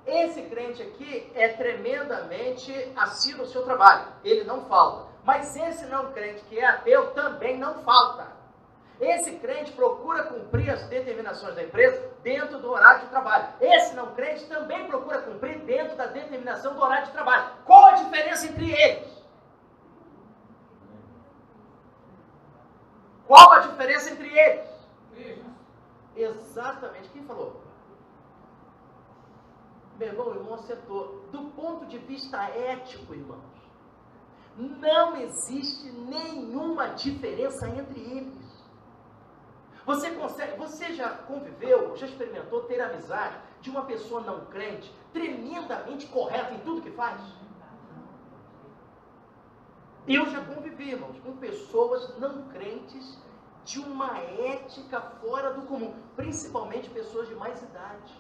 Esse crente aqui é tremendamente assíduo ao seu trabalho. Ele não falta. Mas esse não crente que é ateu também não falta. Esse crente procura cumprir as determinações da empresa dentro do horário de trabalho. Esse não crente também procura cumprir dentro da determinação do horário de trabalho. Qual a diferença entre eles? Qual a diferença entre eles? Exatamente. Quem falou? Meu irmão, o irmão acertou. Do ponto de vista ético, irmãos, não existe nenhuma diferença entre eles. Você já conviveu, já experimentou ter amizade de uma pessoa não crente, tremendamente correta em tudo que faz? Eu já convivi, irmãos, com pessoas não crentes de uma ética fora do comum, principalmente pessoas de mais idade,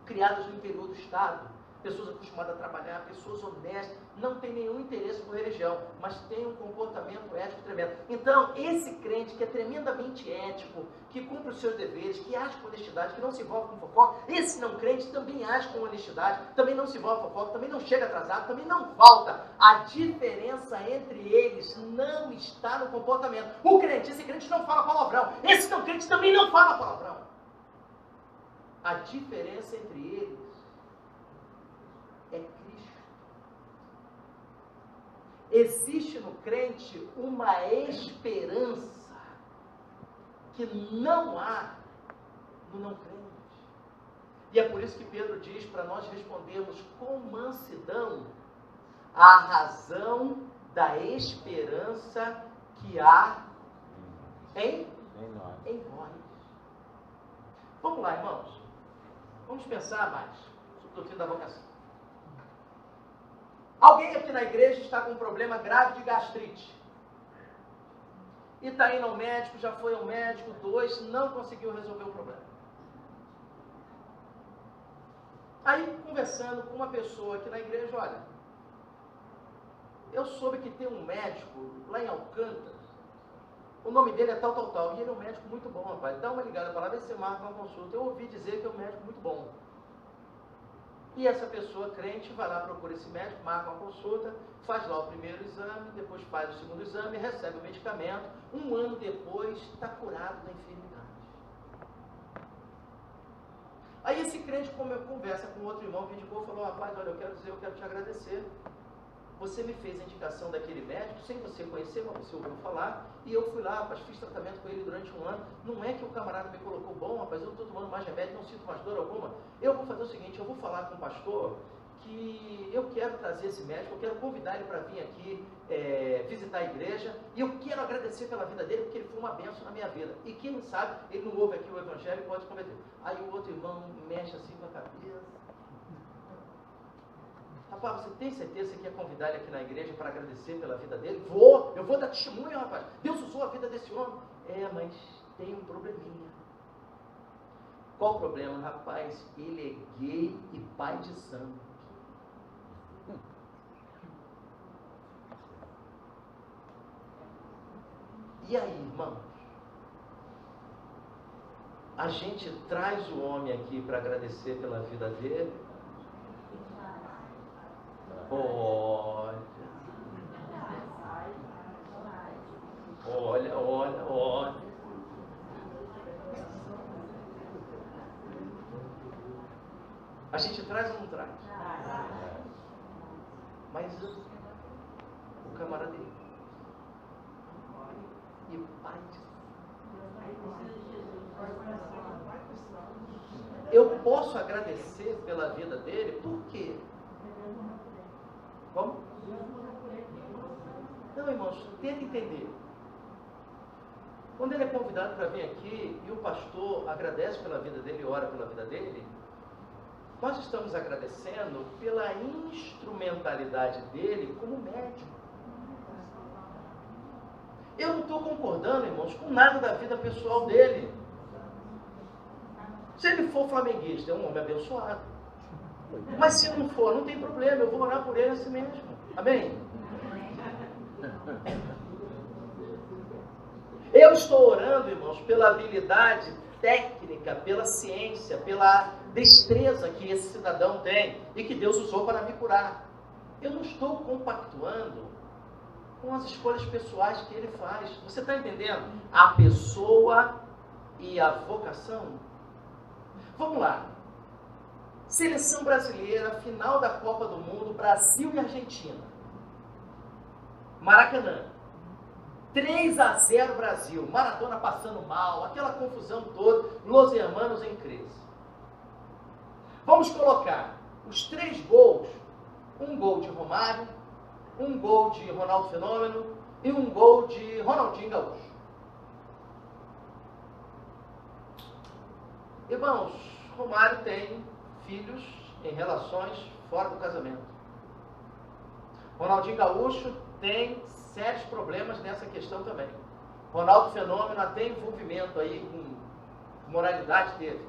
criadas no interior do estado, pessoas acostumadas a trabalhar, pessoas honestas, não tem nenhum interesse por religião, mas tem um comportamento ético tremendo. Então, esse crente que é tremendamente ético, que cumpre os seus deveres, que age com honestidade, que não se envolve com fofoca, esse não crente também age com honestidade, também não se envolve com fofoca, também não chega atrasado, também não falta. A diferença entre eles não está no comportamento. O crente, esse crente não fala palavrão, esse não crente também não fala palavrão. A diferença entre eles é Cristo. Existe no crente uma esperança que não há no não crente. E é por isso que Pedro diz para nós respondermos com mansidão a razão da esperança que há em nós. Vamos lá, irmãos. Vamos pensar mais sobre o doutrina da vocação. Alguém aqui na igreja está com um problema grave de gastrite. E está indo ao médico, já foi ao médico, 2, não conseguiu resolver o problema. Aí, conversando com uma pessoa aqui na igreja, olha, eu soube que tem um médico lá em Alcântara, o nome dele é tal, e ele é um médico muito bom, rapaz. Dá uma ligada para lá, vê se você marca uma consulta. Eu ouvi dizer que é um médico muito bom. E essa pessoa crente vai lá, procura esse médico, marca uma consulta, faz lá o primeiro exame, depois faz o segundo exame, recebe o medicamento, 1 ano depois está curado da enfermidade. Aí esse crente, como eu conversa com outro irmão que indicou, falou, rapaz, olha, eu quero te agradecer. Você me fez a indicação daquele médico, sem você conhecer, mas você ouviu falar, e eu fui lá, rapaz, fiz tratamento com ele durante 1 ano. Não é que o camarada me colocou bom, rapaz, eu estou tomando mais remédio, não sinto mais dor alguma. Eu vou fazer o seguinte, eu vou falar com o pastor que eu quero trazer esse médico, eu quero convidar ele para vir aqui visitar a igreja, e eu quero agradecer pela vida dele, porque ele foi uma bênção na minha vida. E quem sabe, ele não ouve aqui o evangelho e pode se converter. Aí o outro irmão mexe assim com a cabeça. Rapaz, você tem certeza que quer convidar ele aqui na igreja para agradecer pela vida dele? Eu vou dar testemunho, rapaz. Deus usou a vida desse homem. Mas tem um probleminha. Qual o problema, rapaz? Ele é gay e pai de santo. E aí, irmãos? A gente traz o homem aqui para agradecer pela vida dele? Olha. A gente traz ou não traz? Mas o camarada dele e o pai de eu posso agradecer pela vida dele, por quê? Como? Não, irmãos, tenta entender. Quando ele é convidado para vir aqui e o pastor agradece pela vida dele e ora pela vida dele, nós estamos agradecendo pela instrumentalidade dele como médico. Eu não estou concordando, irmãos, com nada da vida pessoal dele. Se ele for flamenguista, é um homem abençoado. Mas se não for, não tem problema, eu vou orar por ele assim mesmo. Amém? Eu estou orando, irmãos, pela habilidade técnica, pela ciência, pela destreza que esse cidadão tem e que Deus usou para me curar. Eu não estou compactuando com as escolhas pessoais que ele faz. Você está entendendo? A pessoa e a vocação. Vamos lá. Seleção brasileira, final da Copa do Mundo, Brasil e Argentina. Maracanã. 3-0 Brasil. Maradona passando mal, aquela confusão toda, Los Hermanos em crise. Vamos colocar os 3 gols, um gol de Romário, um gol de Ronaldo Fenômeno e um gol de Ronaldinho Gaúcho. Irmãos, Romário tem filhos em relações fora do casamento. Ronaldinho Gaúcho tem sérios problemas nessa questão também. Ronaldo Fenômeno até envolvimento aí com moralidade teve.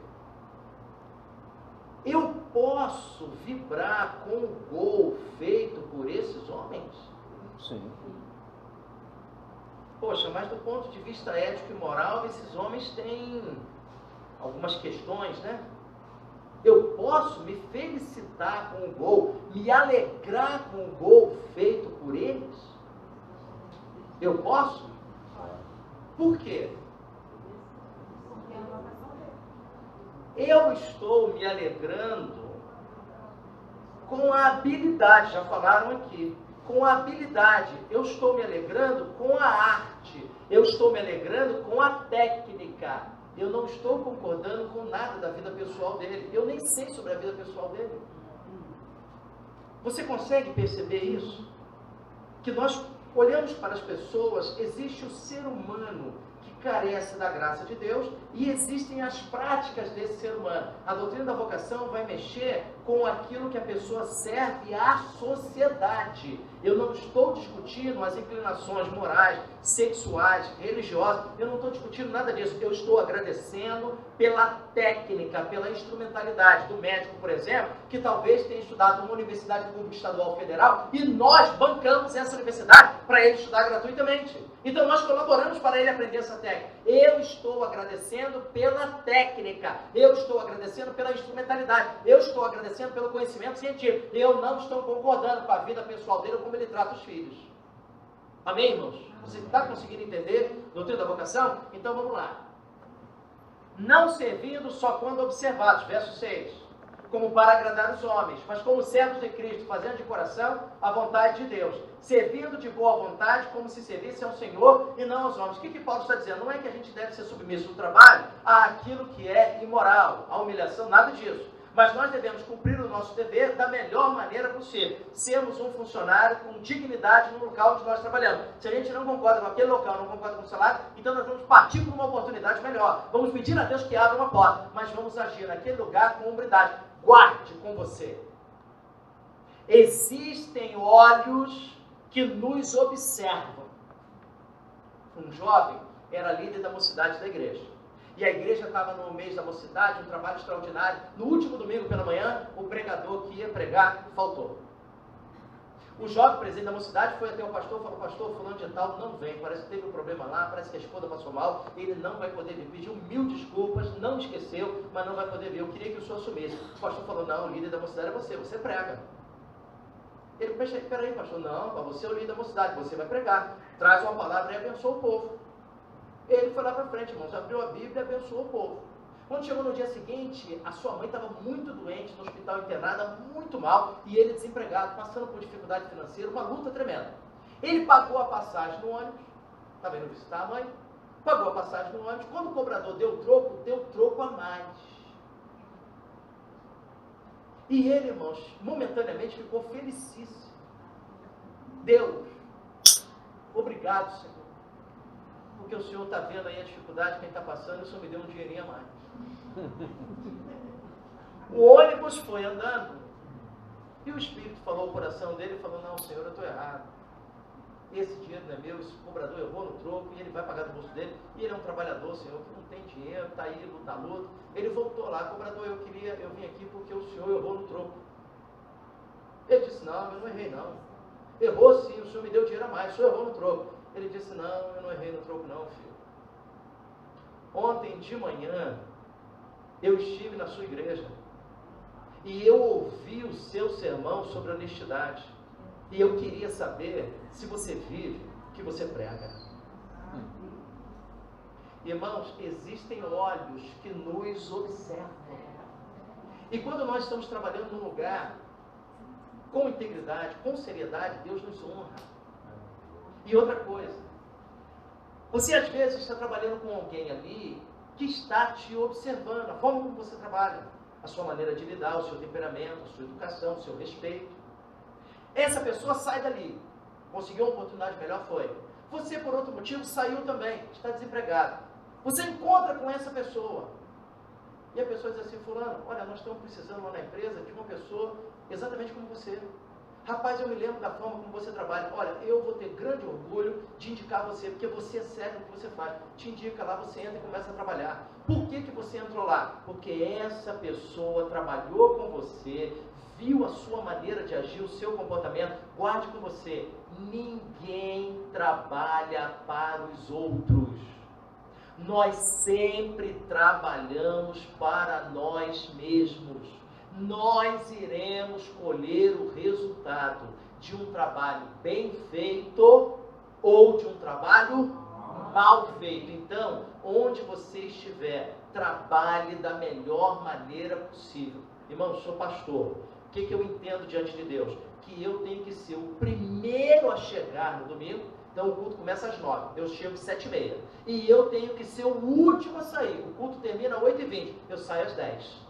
Eu posso vibrar com o gol feito por esses homens? Sim. Poxa, mas do ponto de vista ético e moral, esses homens têm algumas questões, né? Eu posso me felicitar com o gol, me alegrar com o gol feito por eles? Eu posso? Por quê? Eu estou me alegrando com a habilidade, já falaram aqui, com a habilidade. Eu estou me alegrando com a arte. Eu estou me alegrando com a técnica. Eu não estou concordando com nada da vida pessoal dele. Eu nem sei sobre a vida pessoal dele. Você consegue perceber isso? Que nós olhamos para as pessoas, existe o ser humano que carece da graça de Deus e existem as práticas desse ser humano. A doutrina da vocação vai mexer com aquilo que a pessoa serve à sociedade. Eu não estou discutindo as inclinações morais, sexuais, religiosas, eu não estou discutindo nada disso. Eu estou agradecendo pela técnica, pela instrumentalidade do médico, por exemplo, que talvez tenha estudado numa universidade pública estadual federal e nós bancamos essa universidade para ele estudar gratuitamente. Então nós colaboramos para ele aprender essa técnica. Eu estou agradecendo pela técnica, eu estou agradecendo pela instrumentalidade, eu estou agradecendo pelo conhecimento científico. Eu não estou concordando com a vida pessoal dele ou como ele trata os filhos. Amém, irmãos? Você está conseguindo entender a doutrina da vocação? Então vamos lá. Não servindo só quando observados, verso 6, como para agradar os homens, mas como servos de Cristo, fazendo de coração a vontade de Deus, servindo de boa vontade, como se servisse ao Senhor e não aos homens. O que Paulo está dizendo? Não é que a gente deve ser submisso no trabalho àquilo que é imoral, à humilhação, nada disso. Mas nós devemos cumprir o nosso dever da melhor maneira possível. Sermos um funcionário com dignidade no local onde nós trabalhamos. Se a gente não concorda com aquele local, não concorda com o salário, então nós vamos partir para uma oportunidade melhor. Vamos pedir a Deus que abra uma porta, mas vamos agir naquele lugar com hombridade. Guarde com você. Existem olhos que nos observam. Um jovem era líder da mocidade da igreja. E a igreja estava no mês da mocidade, um trabalho extraordinário. No último domingo pela manhã, o pregador que ia pregar faltou. O jovem presidente da mocidade foi até o pastor e falou: pastor, fulano de tal não vem, parece que teve um problema lá, parece que a esposa passou mal, ele não vai poder vir. Pediu 1000 desculpas, não esqueceu, mas não vai poder vir. Eu queria que o senhor assumisse. O pastor falou: não, o líder da mocidade é você prega. Ele pensou: peraí, pastor, não, você é o líder da mocidade, você vai pregar. Traz uma palavra e abençoa o povo. Ele foi lá para frente, irmãos, abriu a Bíblia e abençoou o povo. Quando chegou no dia seguinte, a sua mãe estava muito doente, no hospital internada, muito mal, e ele desempregado, passando por dificuldade financeira, uma luta tremenda. Ele pagou a passagem no ônibus, estava indo visitar a mãe, pagou a passagem no ônibus, quando o cobrador deu troco a mais. E ele, irmãos, momentaneamente ficou felicíssimo. Deus, obrigado, Senhor, porque o Senhor está vendo aí a dificuldade que ele está passando, e o Senhor me deu um dinheirinho a mais. O ônibus foi andando e o Espírito falou ao coração dele e falou: não, Senhor, eu estou errado. Esse dinheiro não é meu, esse cobrador errou no troco e ele vai pagar do bolso dele. E ele é um trabalhador, Senhor, que não tem dinheiro, está aí na luta. Ele voltou lá: cobrador, eu vim aqui porque o Senhor errou no troco. Ele disse: não, eu não errei não. Errou sim, o Senhor me deu dinheiro a mais, o Senhor errou no troco. Ele disse: não, eu não errei no troco não, filho. Ontem de manhã, eu estive na sua igreja e eu ouvi o seu sermão sobre honestidade. E eu queria saber se você vive o que você prega. Irmãos, existem olhos que nos observam. E quando nós estamos trabalhando num lugar com integridade, com seriedade, Deus nos honra. E outra coisa, você às vezes está trabalhando com alguém ali que está te observando, a forma como você trabalha. a sua maneira de lidar, o seu temperamento, a sua educação, o seu respeito. Essa pessoa sai dali. Conseguiu uma oportunidade melhor? Foi. Você, por outro motivo, saiu também, está desempregado. Você encontra com essa pessoa. E a pessoa diz assim, fulano, olha, nós estamos precisando lá na empresa de uma pessoa exatamente como você. Rapaz, eu me lembro da forma como você trabalha. Olha, eu vou ter grande orgulho de indicar você, porque você é sério no que você faz. Te indica lá, você entra e começa a trabalhar. Por que você entrou lá? Porque essa pessoa trabalhou com você, viu a sua maneira de agir, o seu comportamento. Guarde com você, ninguém trabalha para os outros. Nós sempre trabalhamos para nós mesmos. Nós iremos colher o resultado de um trabalho bem feito ou de um trabalho mal feito. Então, onde você estiver, trabalhe da melhor maneira possível. Irmão, eu sou pastor. O que eu entendo diante de Deus? Que eu tenho que ser o primeiro a chegar no domingo. Então o culto começa às 9, eu chego às 7h30. E eu tenho que ser o último a sair. O culto termina às 8h20, eu saio às 10.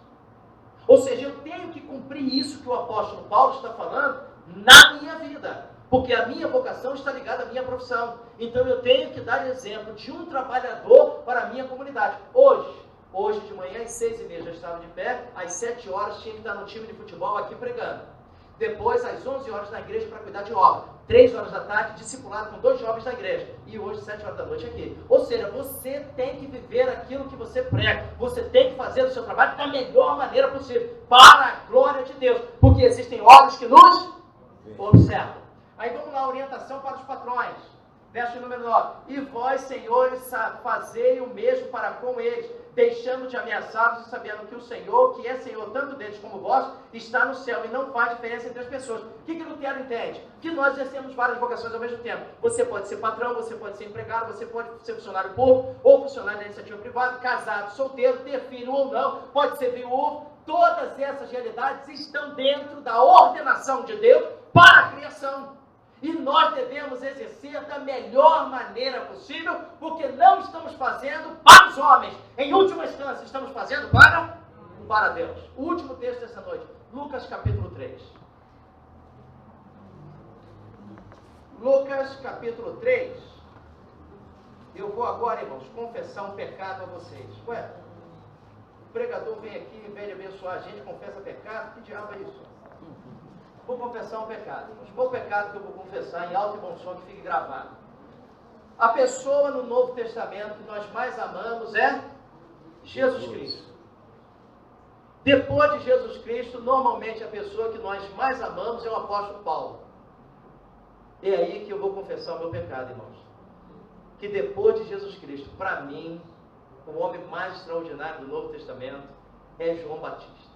Ou seja, eu tenho que cumprir isso que o apóstolo Paulo está falando na minha vida. Porque a minha vocação está ligada à minha profissão. Então eu tenho que dar exemplo de um trabalhador para a minha comunidade. Hoje de manhã às 6h30 já estava de pé, às 7 horas tinha que estar no time de futebol aqui pregando. Depois às 11 horas na igreja para cuidar de obra. 3 horas da tarde, discipulado com 2 jovens da igreja. E hoje, 7 horas da noite aqui. Ou seja, você tem que viver aquilo que você prega. Você tem que fazer o seu trabalho da melhor maneira possível. Para a glória de Deus. Porque existem olhos que nos observam. Aí vamos lá, orientação para os patrões. Verso número 9. E vós, senhores, fazei o mesmo para com eles, deixando de ameaçá-los e sabendo que o Senhor, que é Senhor tanto deles como vós, está no céu e não faz diferença entre as pessoas. O que Lutero entende? Que nós exercemos várias vocações ao mesmo tempo. Você pode ser patrão, você pode ser empregado, você pode ser funcionário público ou funcionário da iniciativa privada, casado, solteiro, ter filho ou não, pode ser viúvo. Todas essas realidades estão dentro da ordenação de Deus para a criação. E nós devemos exercer da melhor maneira possível, porque não estamos fazendo para os homens. Em última instância, estamos fazendo para Deus. O último texto dessa noite, Lucas capítulo 3. Lucas capítulo 3. Eu vou agora, irmãos, confessar um pecado a vocês. Ué, o pregador vem aqui, em vez de abençoar a gente, confessa pecado? Que diabo é isso? Vou confessar um pecado. Qual pecado que eu vou confessar em alto e bom som que fique gravado? A pessoa no Novo Testamento que nós mais amamos é Jesus Cristo. Depois de Jesus Cristo, normalmente a pessoa que nós mais amamos é o apóstolo Paulo. É aí que eu vou confessar o meu pecado, irmãos. Que depois de Jesus Cristo, para mim, o homem mais extraordinário do Novo Testamento é João Batista.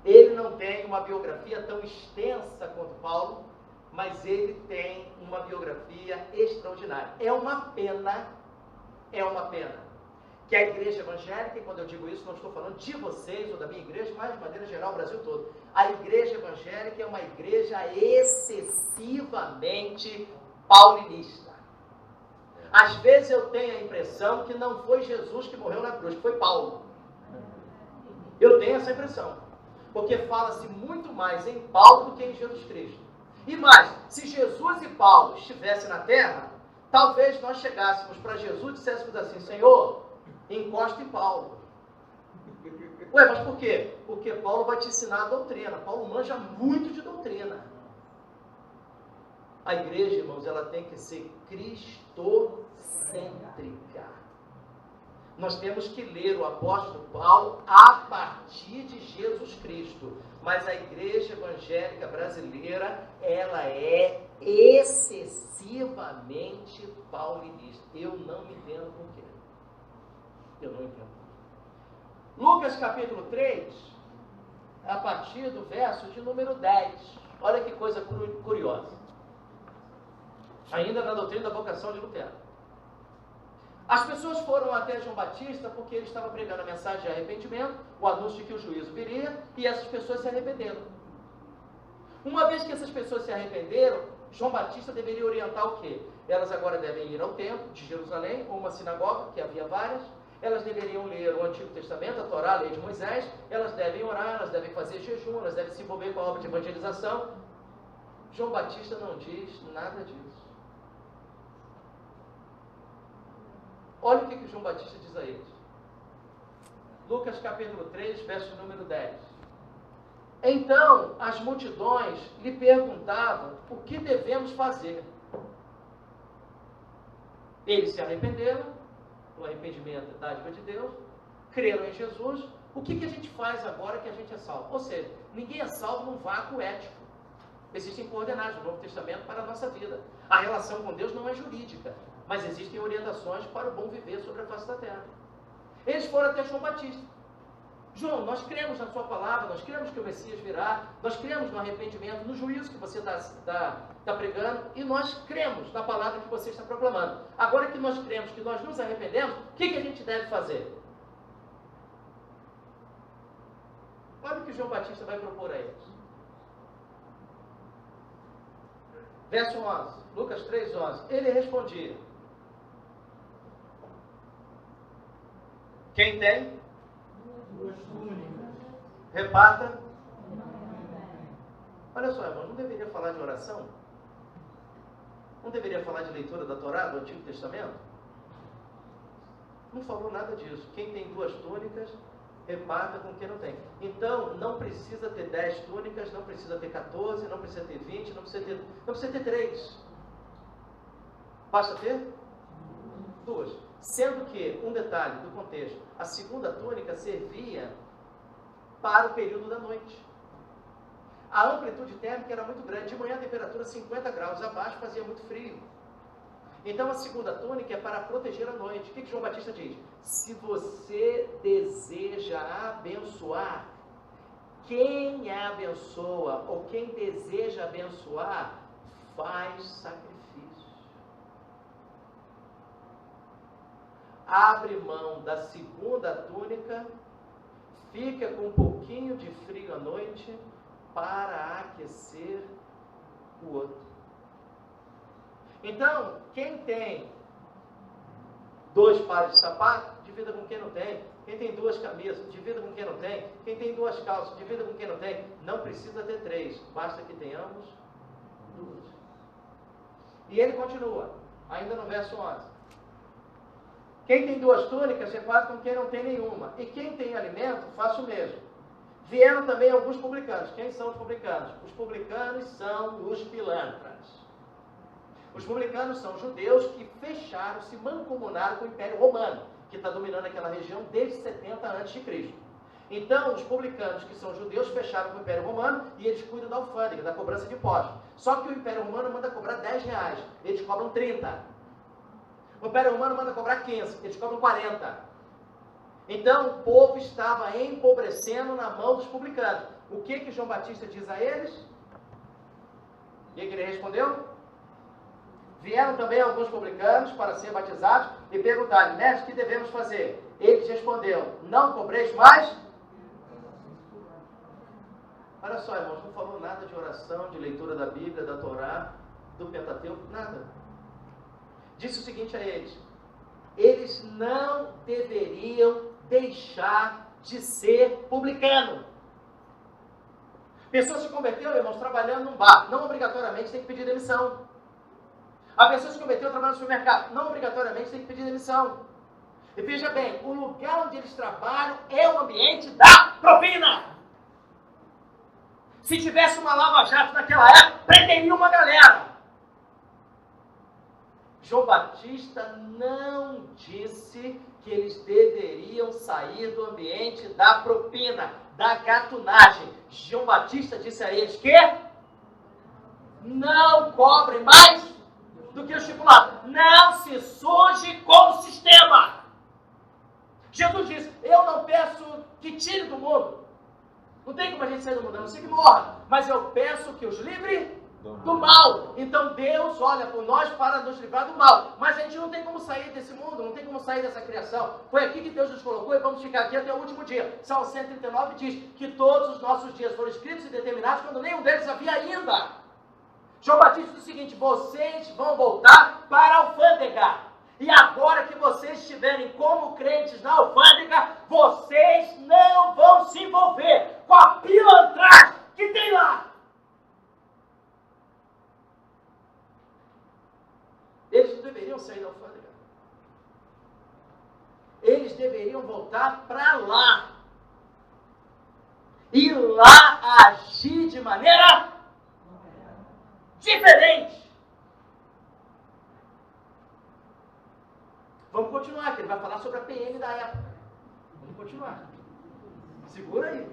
Ele não tem uma biografia tão extensa quanto Paulo, mas ele tem uma biografia extraordinária. É uma pena, que a igreja evangélica, e quando eu digo isso, não estou falando de vocês ou da minha igreja, mas de maneira geral, o Brasil todo. A igreja evangélica é uma igreja excessivamente paulinista. Às vezes eu tenho a impressão que não foi Jesus que morreu na cruz, foi Paulo. Eu tenho essa impressão. Porque fala-se muito mais em Paulo do que em Jesus Cristo. E mais, se Jesus e Paulo estivessem na terra, talvez nós chegássemos para Jesus e disséssemos assim, Senhor, encosta em Paulo. Ué, mas por quê? Porque Paulo vai te ensinar a doutrina. Paulo manja muito de doutrina. A igreja, irmãos, ela tem que ser cristocêntrica. Nós temos que ler o apóstolo Paulo a partir de Jesus Cristo. Mas a igreja evangélica brasileira, ela é excessivamente paulinista. Eu não entendo por quê. Eu não entendo. Lucas capítulo 3, a partir do verso de número 10. Olha que coisa curiosa. Ainda na doutrina da vocação de Lutero. As pessoas foram até João Batista porque ele estava pregando a mensagem de arrependimento, o anúncio de que o juízo viria, e essas pessoas se arrependeram. Uma vez que essas pessoas se arrependeram, João Batista deveria orientar o quê? Elas agora devem ir ao templo de Jerusalém, ou uma sinagoga, que havia várias, elas deveriam ler o Antigo Testamento, a Torá, a lei de Moisés, elas devem orar, elas devem fazer jejum, elas devem se envolver com a obra de evangelização. João Batista não diz nada disso. Olha o que João Batista diz a eles. Lucas capítulo 3, verso número 10. Então as multidões lhe perguntavam o que devemos fazer. Eles se arrependeram, o arrependimento é dádiva de Deus, creram em Jesus. O que a gente faz agora que a gente é salvo? Ou seja, ninguém é salvo num vácuo ético. Existem coordenadas no Novo Testamento para a nossa vida. A relação com Deus não é jurídica, mas existem orientações para o bom viver sobre a face da terra. Eles foram até João Batista. João, nós cremos na sua palavra, nós cremos que o Messias virá, nós cremos no arrependimento, no juízo que você está pregando, e nós cremos na palavra que você está proclamando. Agora que nós cremos, que nós nos arrependemos, o que a gente deve fazer? Olha o que João Batista vai propor a eles. Verso 11, Lucas 3, 11. Ele respondia: quem tem? Reparta. Olha só, irmão, não deveria falar de oração? Não deveria falar de leitura da Torá, do Antigo Testamento? Não falou nada disso. Quem tem 2 túnicas, reparta com quem não tem. Então, não precisa ter 10 túnicas, não precisa ter 14, não precisa ter 20, não precisa ter 3. Basta ter 2. Sendo que, um detalhe do contexto, a segunda túnica servia para o período da noite. A amplitude térmica era muito grande. De manhã a temperatura 50 graus abaixo, fazia muito frio. Então a segunda túnica é para proteger a noite. O que João Batista diz? Se você deseja abençoar, quem abençoa ou quem deseja abençoar, faz sacrifício. Abre mão da segunda túnica, fica com um pouquinho de frio à noite para aquecer o outro. Então, quem tem 2 pares de sapato, divida com quem não tem. Quem tem 2 camisas, divida com quem não tem. Quem tem 2 calças, divida com quem não tem. Não precisa ter 3, basta que tenhamos 2. E ele continua, ainda no verso 11. Quem tem 2 túnicas, reparte com quem não tem nenhuma. E quem tem alimento, faça o mesmo. Vieram também alguns publicanos. Quem são os publicanos? Os publicanos são os pilantras. Os publicanos são judeus que fecharam, se mancomunaram com o Império Romano, que está dominando aquela região desde 70 a.C. Então, os publicanos, que são judeus, fecharam com o Império Romano e eles cuidam da alfândega, da cobrança de impostos. Só que o Império Romano manda cobrar R$10, eles cobram 30. O Império Romano manda cobrar 15, eles cobram 40. Então, o povo estava empobrecendo na mão dos publicanos. O que João Batista diz a eles? O que ele respondeu? Vieram também alguns publicanos para ser batizados e perguntaram: mestre, o que devemos fazer? Eles respondeu: não cobreis mais. Olha só, irmãos, não falou nada de oração, de leitura da Bíblia, da Torá, do Pentateuco, nada. Disse o seguinte a eles: eles não deveriam deixar de ser publicano. Pessoa se converteu, irmãos, trabalhando num bar, não obrigatoriamente tem que pedir demissão. A pessoa se converteu trabalhando no supermercado, não obrigatoriamente tem que pedir demissão. E veja bem, o lugar onde eles trabalham é o ambiente da propina. Se tivesse uma lava-jato naquela época, prenderia uma galera. João Batista não disse que eles deveriam sair do ambiente da propina, da gatunagem. João Batista disse a eles que não cobrem mais do que o estipulado. Não se suje com o sistema. Jesus disse: eu não peço que tire do mundo. Não tem como a gente sair do mundo, a não ser que morra. Mas eu peço que os livre do mal. Então Deus olha por nós para nos livrar do mal. Mas a gente não tem como sair desse mundo, não tem como sair dessa criação. Foi aqui que Deus nos colocou e vamos ficar aqui até o último dia. Salmo 139 diz que todos os nossos dias foram escritos e determinados quando nenhum deles havia ainda. João Batista diz o seguinte: vocês vão voltar para a alfândega. E agora que vocês estiverem como crentes na alfândega, vocês não vão se envolver com a pilantragem que tem lá. Eles não deveriam sair da alfândega. Eles deveriam voltar para lá. E lá agir de maneira diferente. Vamos continuar, que ele vai falar sobre a PM da época. Vamos continuar. Segura aí.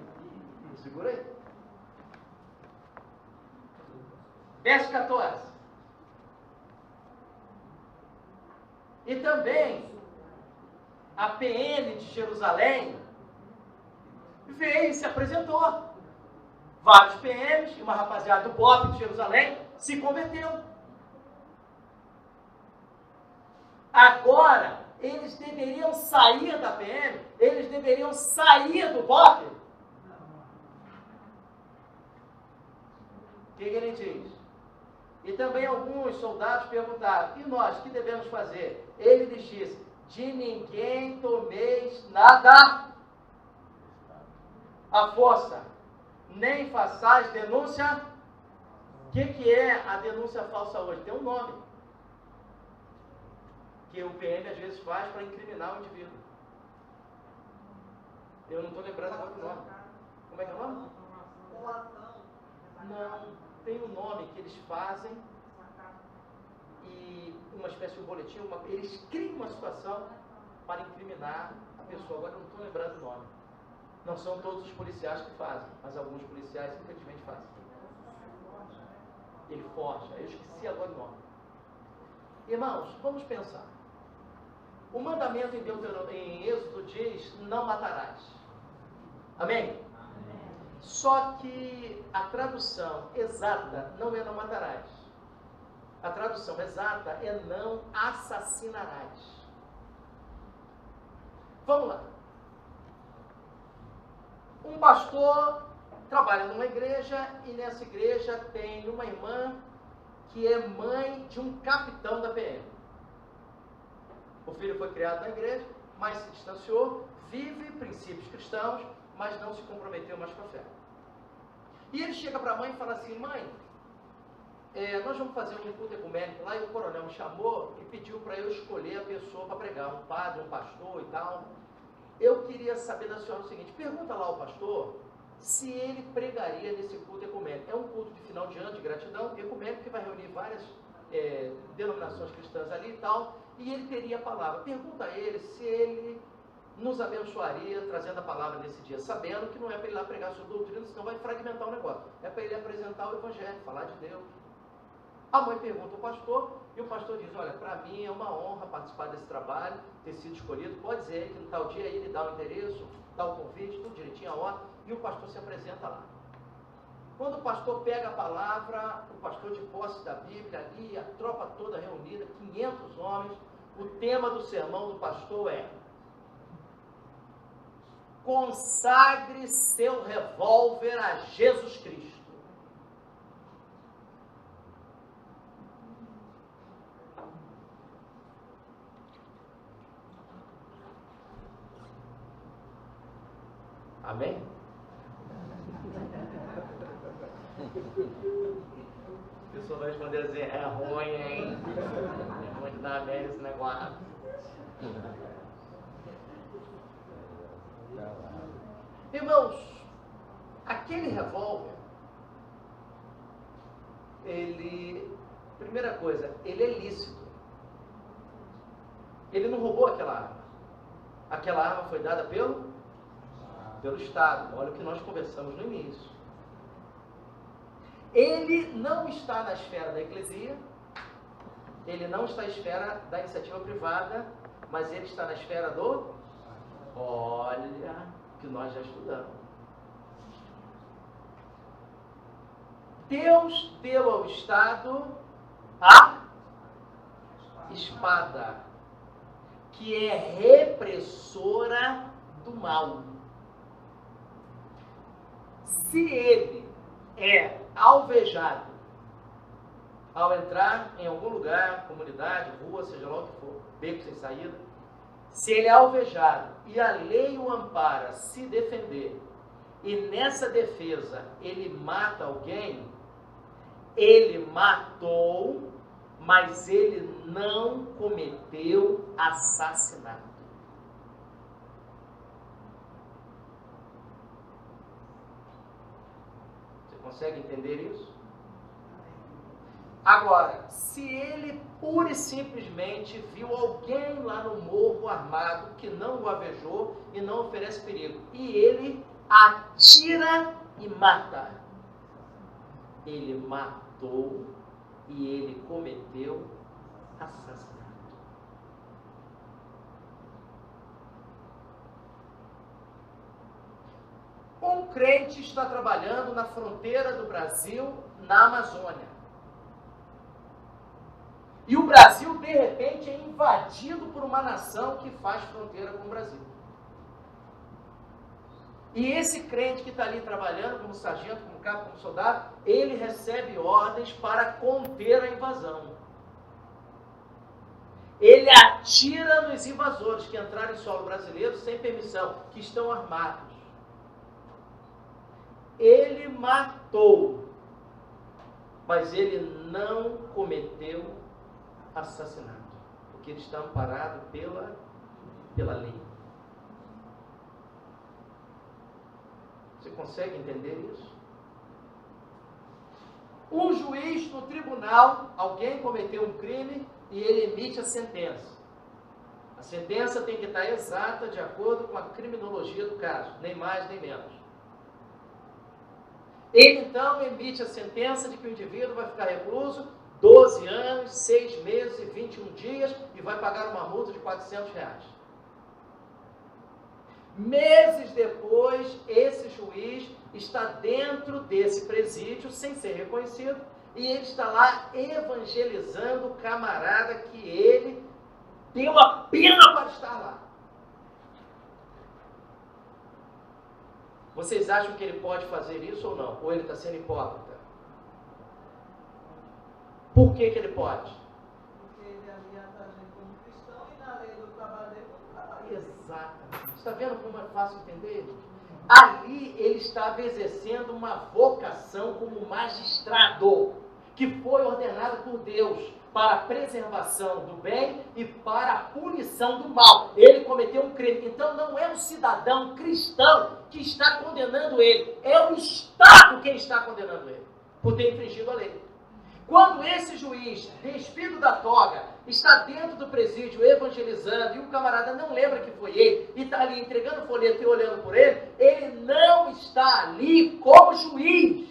Segura aí. Verso 14. E também a PM de Jerusalém veio e se apresentou. Vários PMs e uma rapaziada do BOP de Jerusalém se converteu. Agora, eles deveriam sair da PM, eles deveriam sair do BOP. O que ele diz? E também alguns soldados perguntaram, e nós, o que devemos fazer? Ele lhes disse, de ninguém tomeis nada à força, nem façais denúncia. O que é a denúncia falsa hoje? Tem um nome. Que o PM às vezes faz para incriminar o indivíduo. Eu não estou lembrando agora do nome. Como é que é o nome? Não, tem um nome que eles fazem e uma espécie de boletim, eles criam uma situação para incriminar a pessoa. Agora eu não estou lembrando o nome. Não são todos os policiais que fazem, mas alguns policiais simplesmente fazem. Ele forja. Eu esqueci agora o nome. Irmãos, vamos pensar. O mandamento em Êxodo diz, não matarás. Amém? Amém? Só que a tradução exata não é não matarás. A tradução exata é não assassinarás. Vamos lá. Um pastor trabalha numa igreja e nessa igreja tem uma irmã que é mãe de um capitão da PM. O filho foi criado na igreja, mas se distanciou, vive princípios cristãos, mas não se comprometeu mais com a fé. E ele chega para a mãe e fala assim, mãe, nós vamos fazer um culto ecumênico lá, e o coronel me chamou e pediu para eu escolher a pessoa para pregar, um padre, um pastor e tal. Eu queria saber da senhora o seguinte, pergunta lá ao pastor se ele pregaria nesse culto ecumênico. É um culto de final de ano, de gratidão, ecumênico, que vai reunir várias denominações cristãs ali e tal, e ele teria a palavra. Pergunta a ele se ele nos abençoaria trazendo a palavra nesse dia, sabendo que não é para ele lá pregar sua doutrina, senão vai fragmentar o negócio. É para ele apresentar o evangelho, falar de Deus. A mãe pergunta ao pastor, e o pastor diz, olha, para mim é uma honra participar desse trabalho, ter sido escolhido, pode dizer que no tal dia ele dá o endereço, dá o convite, tudo direitinho, a hora, e o pastor se apresenta lá. Quando o pastor pega a palavra, o pastor de posse da Bíblia ali, a tropa toda reunida, 500 homens, o tema do sermão do pastor é: consagre seu revólver a Jesus Cristo. Amém? A pessoa vai responder assim, é ruim, hein? É muito da merda esse negócio. Irmãos, aquele revólver, primeira coisa, ele é lícito. Ele não roubou aquela arma. Aquela arma foi dada pelo Estado. Olha o que nós conversamos no início. Ele não está na esfera da eclesia, ele não está na esfera da iniciativa privada, mas ele está na esfera do... Olha, que nós já estudamos. Deus deu ao Estado a espada, que é repressora do mal. Se ele é alvejado, ao entrar em algum lugar, comunidade, rua, seja lá o que for, beco sem saída, se ele é alvejado e a lei o ampara se defender, e nessa defesa ele mata alguém, ele matou, mas ele não cometeu assassinato. Você consegue entender isso? Agora, se ele pura e simplesmente viu alguém lá no morro armado que não o alvejou e não oferece perigo, e ele atira e mata, ele matou e ele cometeu assassinato. Um crente está trabalhando na fronteira do Brasil, na Amazônia. E o Brasil, de repente, é invadido por uma nação que faz fronteira com o Brasil. E esse crente que está ali trabalhando como sargento, como cabo, como soldado, ele recebe ordens para conter a invasão. Ele atira nos invasores que entraram em solo brasileiro sem permissão, que estão armados. Ele matou, mas ele não cometeu assassinato, porque ele está amparado pela lei. Você consegue entender isso? Um juiz no tribunal, alguém cometeu um crime e ele emite a sentença. A sentença tem que estar exata de acordo com a criminologia do caso, nem mais nem menos. Ele então emite a sentença de que o indivíduo vai ficar recluso 12 anos, 6 meses e 21 dias e vai pagar uma multa de R$400. Meses depois, esse juiz está dentro desse presídio, sem ser reconhecido, e ele está lá evangelizando o camarada que ele deu a pena para estar lá. Vocês acham que ele pode fazer isso ou não? Ou ele está sendo hipócrita? Por que ele pode? Porque ele adianta a gente como cristão e na lei do trabalho dele como trabalho. Exatamente. Está vendo como é fácil entender? Ali ele estava exercendo uma vocação como magistrado, que foi ordenado por Deus para a preservação do bem e para a punição do mal. Ele cometeu um crime. Então não é o cidadão cristão que está condenando ele, é o Estado quem está condenando ele, por ter infringido a lei. Quando esse juiz, despido da toga, está dentro do presídio evangelizando e o camarada não lembra que foi ele e está ali entregando folheto e olhando por ele, ele não está ali como juiz.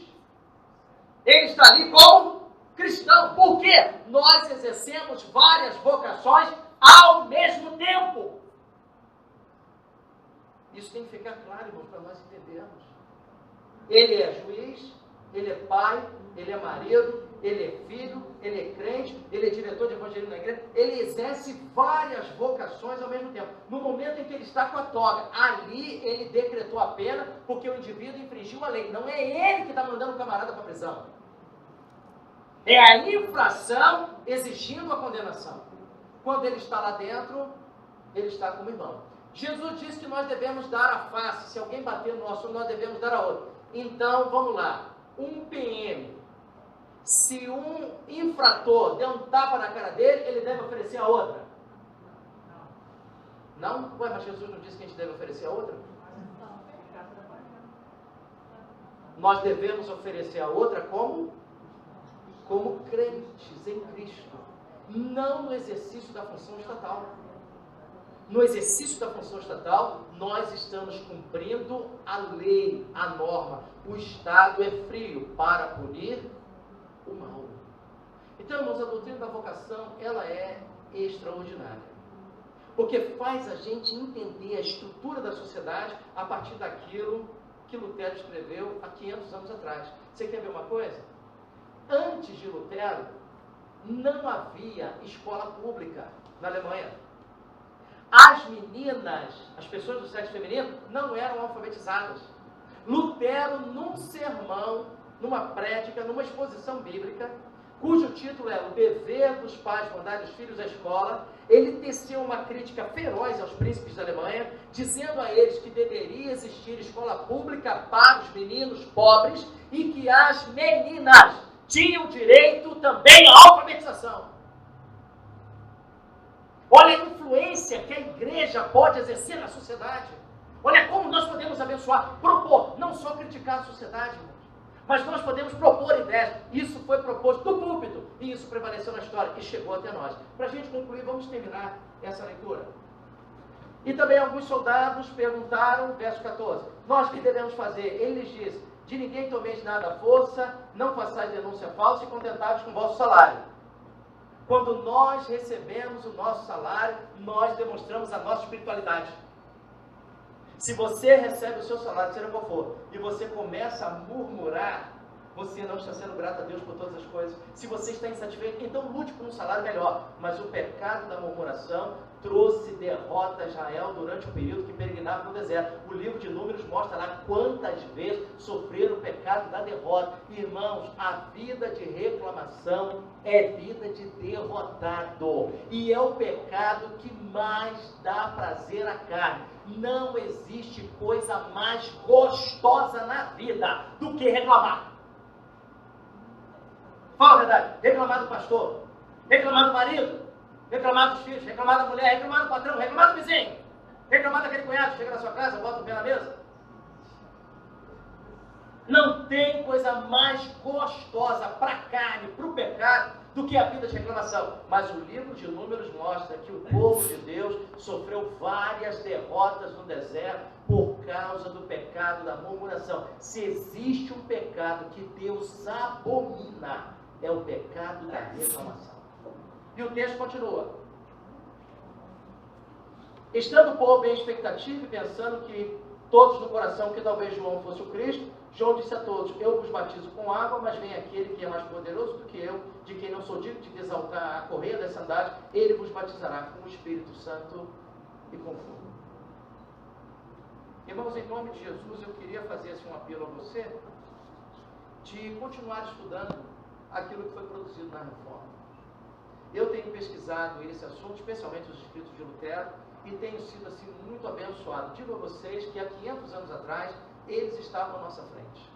Ele está ali como cristão. Por quê? Nós exercemos várias vocações ao mesmo tempo. Isso tem que ficar claro, irmãos, para nós entendermos. Ele é juiz, ele é pai, ele é marido, ele é filho, ele é crente, ele é diretor de evangelismo na igreja, ele exerce várias vocações ao mesmo tempo. No momento em que ele está com a toga, ali ele decretou a pena porque o indivíduo infringiu a lei. Não é ele que está mandando o camarada para a prisão. É a infração exigindo a condenação. Quando ele está lá dentro, ele está como irmão. Jesus disse que nós devemos dar a face. Se alguém bater no nosso, nós devemos dar a outra. Então, vamos lá. Um PM, se um infrator der um tapa na cara dele, ele deve oferecer a outra? Não? Ué, mas Jesus não disse que a gente deve oferecer a outra? Nós devemos oferecer a outra como crentes em Cristo, não no exercício da função estatal. No exercício da função estatal, nós estamos cumprindo a lei, a norma. O Estado é frio para punir o mal. Então, irmãos, a doutrina da vocação, ela é extraordinária. Porque faz a gente entender a estrutura da sociedade a partir daquilo que Lutero escreveu há 500 anos atrás. Você quer ver uma coisa? Antes de Lutero, não havia escola pública na Alemanha. As meninas, as pessoas do sexo feminino, não eram alfabetizadas. Lutero, num sermão, numa prédica, numa exposição bíblica, cujo título é O Dever dos Pais Mandarem os Filhos à Escola, ele teceu uma crítica feroz aos príncipes da Alemanha, dizendo a eles que deveria existir escola pública para os meninos pobres e que as meninas tinham direito também à alfabetização. Olha a influência que a igreja pode exercer na sociedade. Olha como nós podemos abençoar, propor, não só criticar a sociedade, irmãos, mas nós podemos propor ideias. Isso foi proposto do púlpito e isso prevaleceu na história e chegou até nós. Para a gente concluir, vamos terminar essa leitura. E também alguns soldados perguntaram, verso 14, nós que devemos fazer? Ele lhes disse, de ninguém tomeis nada à força, não façais denúncia falsa e contentai-vos com o vosso salário. Quando nós recebemos o nosso salário, nós demonstramos a nossa espiritualidade. Se você recebe o seu salário, seja qual for, e você começa a murmurar, você não está sendo grato a Deus por todas as coisas. Se você está insatisfeito, então lute por um salário melhor. Mas o pecado da murmuração trouxe derrota a Israel durante o período que peregrinava no deserto. O livro de Números mostra lá quantas vezes sofreram o pecado da derrota. Irmãos, a vida de reclamação é vida de derrotado. E é o pecado que mais dá prazer à carne. Não existe coisa mais gostosa na vida do que reclamar. Fala a verdade. Reclamar do pastor, reclamar do marido, reclamar dos filhos, reclamar da mulher, reclamar do patrão, reclamar do vizinho, reclamar daquele cunhado que chega na sua casa, bota o pé na mesa. Não tem coisa mais gostosa para a carne, para o pecado, do que a vida de reclamação. Mas o livro de Números mostra que o povo de Deus sofreu várias derrotas no deserto por causa do pecado da murmuração. Se existe um pecado que Deus abomina, é o pecado da reclamação. E o texto continua. Estando o povo em expectativa e pensando que todos no coração que talvez João fosse o Cristo, João disse a todos, eu vos batizo com água, mas vem aquele que é mais poderoso do que eu, de quem não sou digno de desaltar a correia das sandálias, ele vos batizará com o Espírito Santo e com fogo. Irmãos, em nome de Jesus, eu queria fazer um apelo a você de continuar estudando aquilo que foi produzido na Reforma. Eu tenho pesquisado esse assunto, especialmente os escritos de Lutero, e tenho sido assim muito abençoado. Digo a vocês que há 500 anos atrás, eles estavam à nossa frente.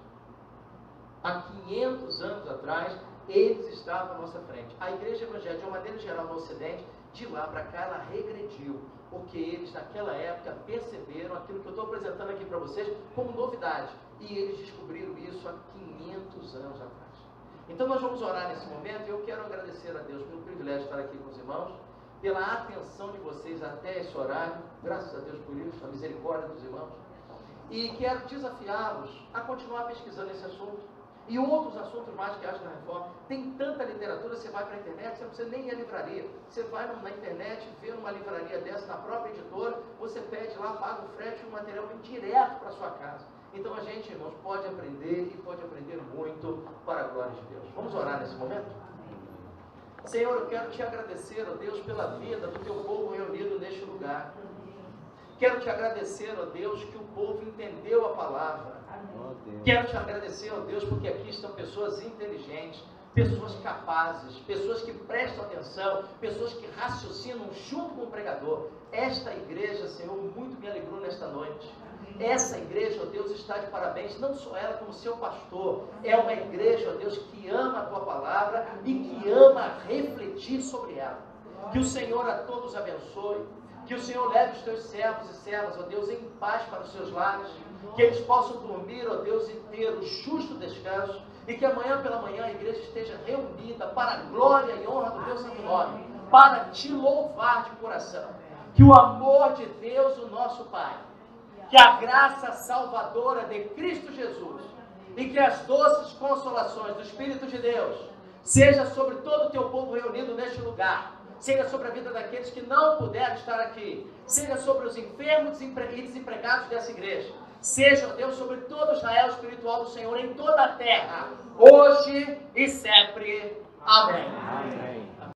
Há 500 anos atrás, eles estavam à nossa frente. A igreja evangélica, de uma maneira geral no Ocidente, de lá para cá, ela regrediu, porque eles naquela época perceberam aquilo que eu estou apresentando aqui para vocês como novidade, e eles descobriram isso há 500 anos atrás. Então nós vamos orar nesse momento, e eu quero agradecer a Deus pelo privilégio de estar aqui com os irmãos, pela atenção de vocês até esse horário, graças a Deus por isso, a misericórdia dos irmãos, e quero desafiá-los a continuar pesquisando esse assunto, e outros assuntos mais que acham na Reforma. Tem tanta literatura, você vai para a internet, você não precisa nem ir à livraria, você vai na internet, vê uma livraria dessa, na própria editora, você pede lá, paga o frete e o material vem direto para a sua casa. Então a gente, irmãos, pode aprender e pode aprender muito para a glória de Deus. Vamos orar nesse momento? Senhor, eu quero te agradecer, ó Deus, pela vida do teu povo reunido neste lugar. Quero te agradecer, ó Deus, que o povo entendeu a palavra. Quero te agradecer, ó Deus, porque aqui estão pessoas inteligentes, pessoas capazes, pessoas que prestam atenção, pessoas que raciocinam junto com o pregador. Esta igreja, Senhor, muito me alegrou nesta noite. Essa igreja, ó Deus, está de parabéns, não só ela como seu pastor. É uma igreja, ó Deus, que ama a tua palavra e que ama refletir sobre ela. Que o Senhor a todos abençoe. Que o Senhor leve os teus servos e servas, ó Deus, em paz para os seus lares. Que eles possam dormir, ó Deus, e ter o justo descanso. E que amanhã pela manhã a igreja esteja reunida para a glória e honra do teu santo nome. Para te louvar de coração. Que o amor de Deus, o nosso Pai, que a graça salvadora de Cristo Jesus e que as doces consolações do Espírito de Deus seja sobre todo o teu povo reunido neste lugar, seja sobre a vida daqueles que não puderam estar aqui, seja sobre os enfermos e desempregados dessa igreja, seja, Deus, sobre todo Israel espiritual do Senhor em toda a terra, hoje e sempre. Amém. Amém.